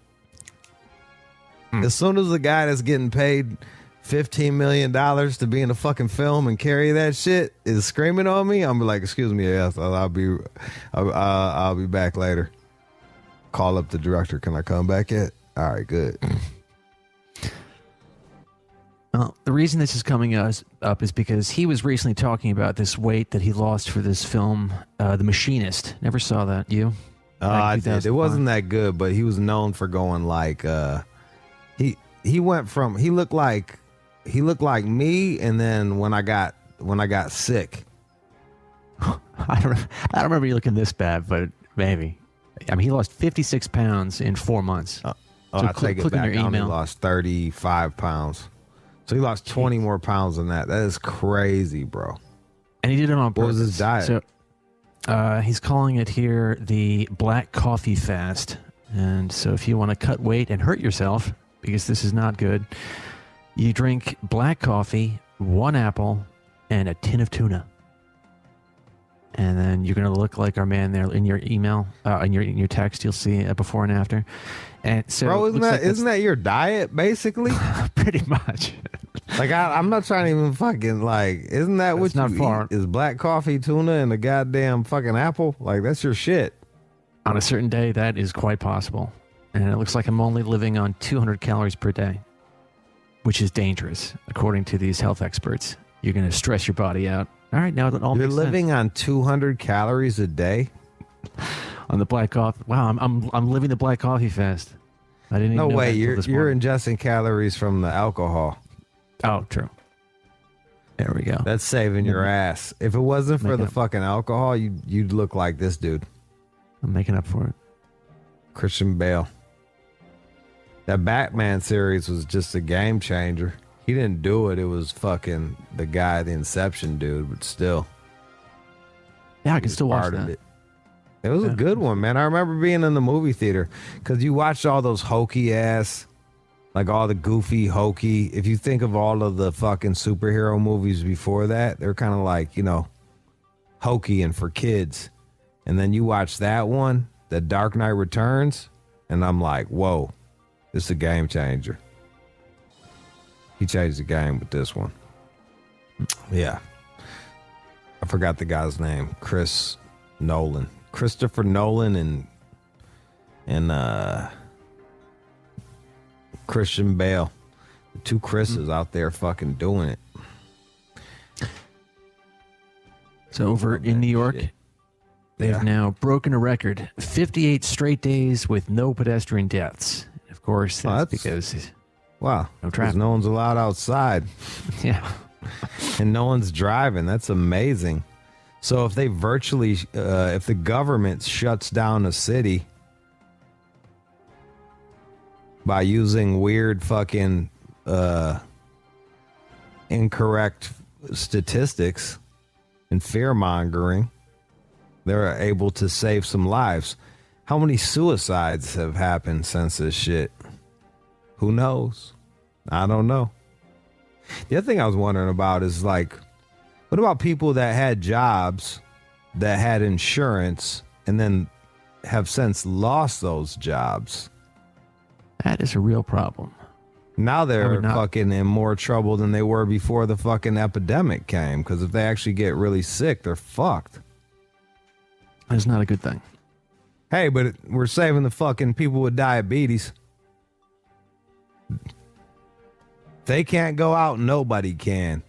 As soon as the guy that's getting paid $15 million to be in a fucking film and carry that shit is screaming on me, I'm like, "Excuse me, yes, I'll be back later." Call up the director. Can I come back yet? All right, good. Well, the reason this is coming up is because he was recently talking about this weight that he lost for this film, The Machinist. Never saw that. You? I did. It wasn't that good, but he was known for going like he went from he looked like me, and then when I got sick, I don't remember you looking this bad, but maybe. I mean, he lost 56 pounds in 4 months. I take it back. I only lost 35 pounds. So he lost 20 more pounds than that. That is crazy, bro. And he did it on purpose. What was his diet? So he's calling it here the Black Coffee Fast. And so if you want to cut weight and hurt yourself, because this is not good. You drink black coffee, 1 apple, and a tin of tuna. And then you're going to look like our man there in your email, in your text. You'll see a before and after. And so, bro, isn't that your diet basically? Pretty much. Like I'm not trying to even fucking like. Isn't that what not you far. eat? Is black coffee, tuna, and a goddamn fucking apple? Like that's your shit. On a certain day, that is quite possible. And it looks like I'm only living on 200 calories per day, which is dangerous, according to these health experts. You're going to stress your body out. All right, now that all You're makes living sense. on 200 calories a day on the black coffee. Wow, I'm living the black coffee fast. I didn't even No know way, that until you're this morning. ingesting calories from the alcohol. Oh, true. There we go. That's saving your ass. If it wasn't for the fucking alcohol, you'd look like this dude. I'm making up for it. Christian Bale. That Batman series was just a game changer. He didn't do it. It was fucking the guy, the Inception dude, but still. Yeah, I can still watch part of that. It was a good one, man. I remember being in the movie theater because you watched all those hokey ass, like all the goofy, hokey. If you think of all of the fucking superhero movies before that, they're kind of like, hokey and for kids. And then you watch that one, The Dark Knight Returns, and I'm like, whoa, this is a game changer. He changed the game with this one. Yeah. I forgot the guy's name. Christopher Nolan and Christian Bale. The two Chris's out there fucking doing it. So over in New York, they've now broken a record. 58 straight days with no pedestrian deaths. Of course, that's because... Wow. No Because traffic. no one's allowed outside. Yeah. And no one's driving. That's amazing. So if they if the government shuts down a city by using weird fucking incorrect statistics and fear mongering, they're able to save some lives. How many suicides have happened since this shit? Who knows? I don't know. The other thing I was wondering about is like, what about people that had jobs that had insurance and then have since lost those jobs? That is a real problem. Now they're fucking in more trouble than they were before the fucking epidemic came. Because if they actually get really sick, they're fucked. That's not a good thing. Hey, but we're saving the fucking people with diabetes. They can't go out, nobody can.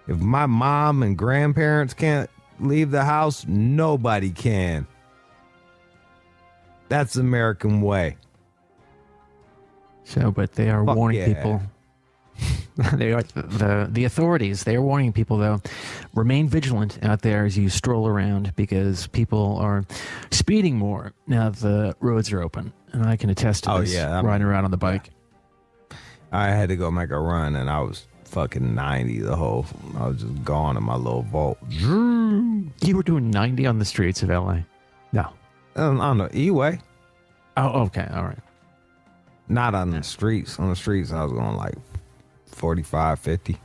If my mom and grandparents can't leave the house, nobody can. That's the American way. So, but they are Fuck warning yeah. people. They are the authorities. They are warning people, though, remain vigilant out there as you stroll around because people are speeding more now that the roads are open. And I can attest to this riding around on the bike. I had to go make a run and I was fucking 90 I was just gone in my little Volt. You were doing 90 on the streets of LA? No. On the E-way. Oh, okay. All right. Not on the streets. On the streets, I was going like 45, 50.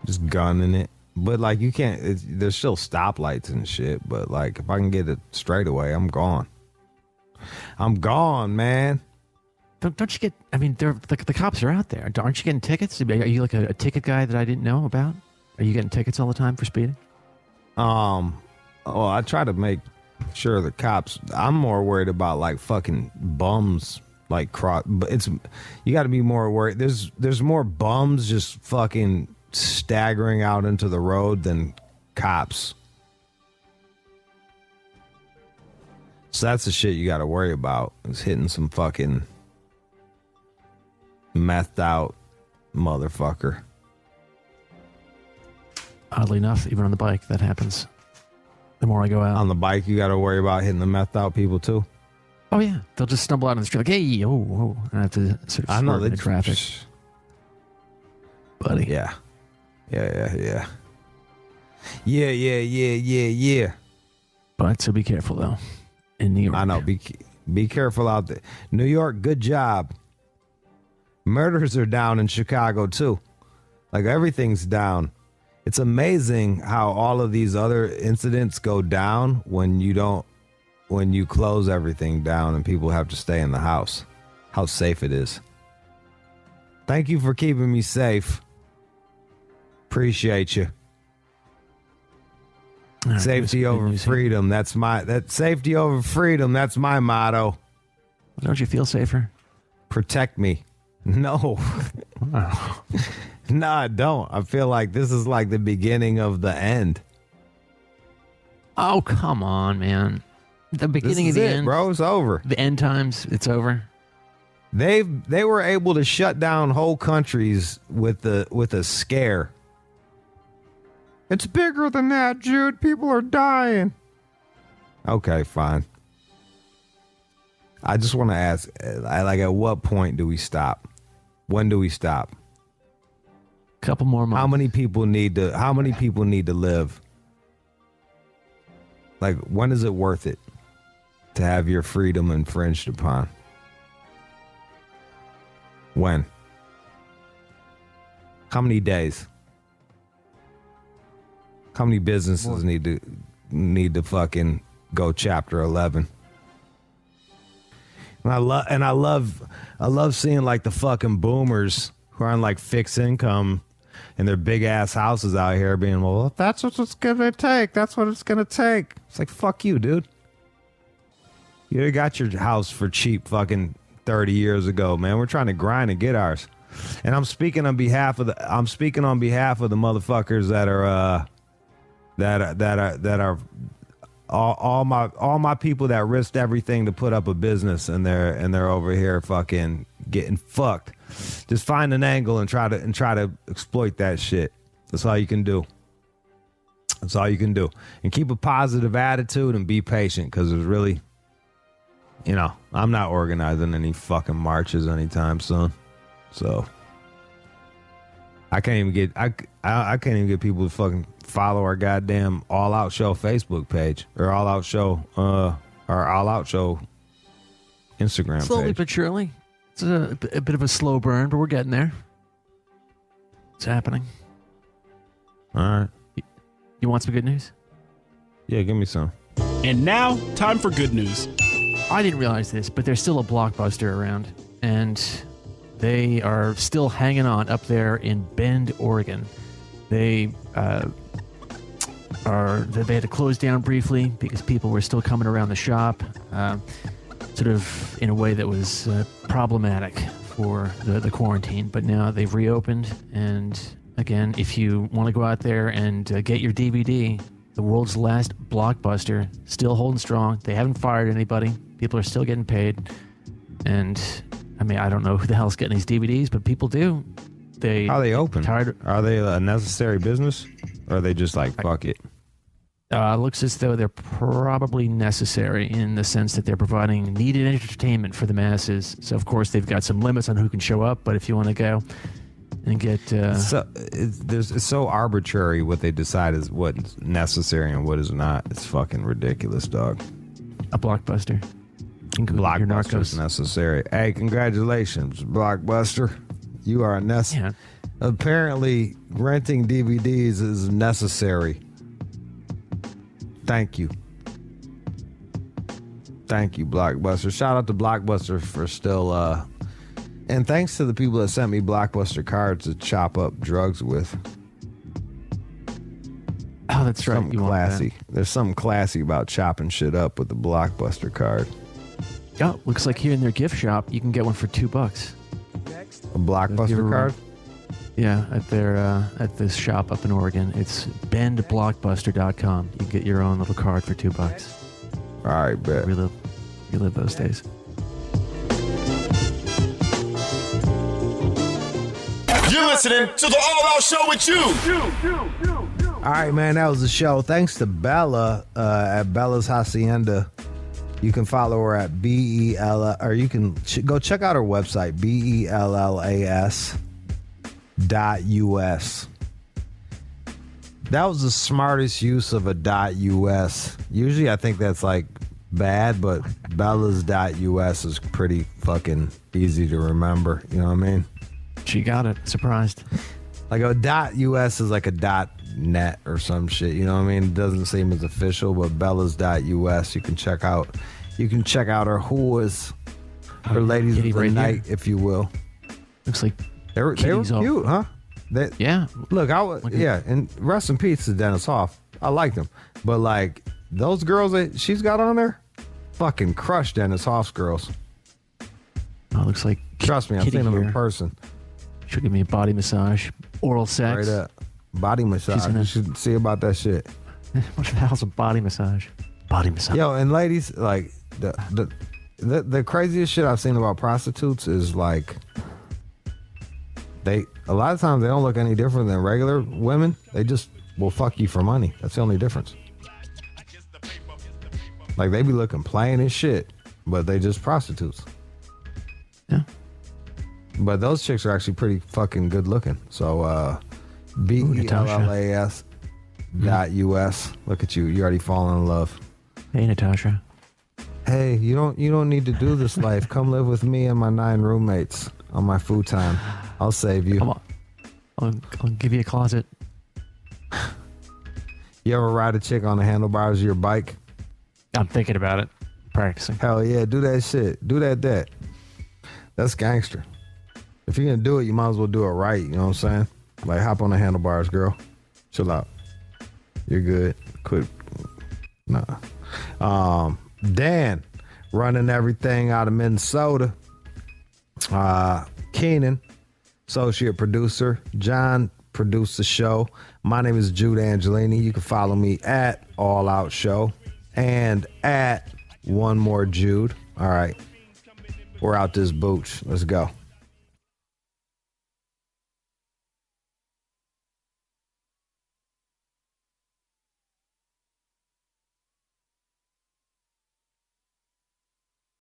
Just gunning it. But like you can't, there's still stoplights and shit. But like if I can get it straight away, I'm gone. I'm gone, man. Don't you get, I mean, the cops are out there. Aren't you getting tickets? Are you like a ticket guy that I didn't know about? Are you getting tickets all the time for speeding? Well, I try to make sure the cops, I'm more worried about like fucking bums like but you got to be more worried. There's more bums just fucking staggering out into the road than cops. So that's the shit you got to worry about, is hitting some fucking methed out motherfucker. Oddly enough, even on the bike, that happens. The more I go out. On the bike, you got to worry about hitting the methed out people too. Oh, yeah. They'll just stumble out on the street like, hey, oh. And I have to sort of swerve into traffic. Buddy. Yeah. Yeah. But so be careful, though. In New York. I know. Be careful out there. New York, good job. Murders are down in Chicago too. Like everything's down. It's amazing how all of these other incidents go down when you close everything down and people have to stay in the house. How safe it is. Thank you for keeping me safe. Appreciate you. Right, safety over freedom. Safety over freedom. That's my motto. Don't you feel safer? Protect me. No. Wow. No, I don't. I feel like this is like the beginning of the end. Oh, come on, man. The beginning of the end, bro. It's over. The end times, it's over. They were able to shut down whole countries with a scare. It's bigger than that, Jude. People are dying. Okay, fine. I just want to ask, at what point do we stop? When do we stop? Couple more months. How many people need to live? Like, when is it worth it to have your freedom infringed upon? When? How many days? How many businesses need to fucking go chapter 11? And I love seeing like the fucking boomers who are on like fixed income and their big ass houses out here being, well, if that's what it's gonna take, that's what it's gonna take. It's like, fuck you, dude. You got your house for cheap fucking 30 years ago, man. We're trying to grind and get ours. And I'm speaking on behalf of the motherfuckers that are all my people that risked everything to put up a business, and they're over here fucking getting fucked. Just find an angle and try to exploit that shit. That's all you can do. That's all you can do. And keep a positive attitude and be patient, because there's really, I'm not organizing any fucking marches anytime soon. So I can't even get people to fucking follow our goddamn All Out Show Facebook page or All Out Show Instagram Slowly page. but surely. It's a bit of a slow burn, but we're getting there. It's happening. All right. You want some good news? Yeah, give me some. And now, time for good news. I didn't realize this, but there's still a Blockbuster around, and they are still hanging on up there in Bend, Oregon. They had to close down briefly because people were still coming around the shop, sort of in a way that was problematic for the quarantine. But now they've reopened, and again, if you want to go out there and get your DVD, the world's last Blockbuster, still holding strong. They haven't fired anybody. People are still getting paid. And, I mean, I don't know who the hell's getting these DVDs, but people do. How are they open? Are they a necessary business? Or are they just like, fuck it? Looks as though they're probably necessary in the sense that they're providing needed entertainment for the masses. So, of course, they've got some limits on who can show up. But if you want to go and get... it's so arbitrary what they decide is what's necessary and what is not. It's fucking ridiculous, dog. A Blockbuster. Blockbuster's necessary. Hey, congratulations, Blockbuster. You are necessary. Yeah. Apparently, renting DVDs is necessary. Thank you. Thank you, Blockbuster. Shout out to Blockbuster for still... and thanks to the people that sent me Blockbuster cards to chop up drugs with. Oh, that's right. Something classy. There's something classy about chopping shit up with the Blockbuster card. Oh, looks like here in their gift shop, you can get one for $2. A Blockbuster card? Yeah, at this shop up in Oregon. It's bendblockbuster.com. You can get your own little card for $2. All right, bet. Relive those days. You're listening to the All Out Show with you. All right, man, that was the show. Thanks to Bella at Bella's Hacienda. You can follow her at BELL, or you can go check out her website, BELLAS.US. That was the smartest use of a .US. Usually I think that's like bad, but Bellas.us is pretty fucking easy to remember. You know what I mean? She got it. Surprised. Like a .us is like a .net or some shit. You know what I mean? It doesn't seem as official, but Bellas.us you can check out. You can check out her whores, her ladies of the right night, here. if you will. Looks like they were cute, huh? Yeah. Look, and rest in peace to Dennis Hoff. I liked him, but like those girls that she's got on there, fucking crush Dennis Hoff's girls. Oh, looks like trust me, I've seen them in person. She'll give me a body massage, oral sex. Right up. Body massage. You should see about that shit. What the hell's a body massage? Body massage. Yo, and ladies, like the craziest shit I've seen about prostitutes is like a lot of times they don't look any different than regular women. They just will fuck you for money. That's the only difference. Like they be looking plain as shit, but they just prostitutes. Yeah. But those chicks are actually pretty fucking good looking. So BELLAS.US. Look at you. You already fallen in love. Hey, Natasha. Hey, you don't need to do this life. Come live with me and my 9 roommates on my futon. I'll save you. Come on. I'll give you a closet. You ever ride a chick on the handlebars of your bike? I'm thinking about it. Practicing. Hell yeah, do that shit. Do that. That's gangster. If you're gonna do it, you might as well do it right. You know what I'm saying? Like hop on the handlebars, girl. Chill out. You're good. Quit. Nah. Dan, running everything out of Minnesota. Keenan, associate producer. John produced the show. My name is Jude Angelini. You can follow me at All Out Show and at One More Jude. All right. We're out this booch. Let's go.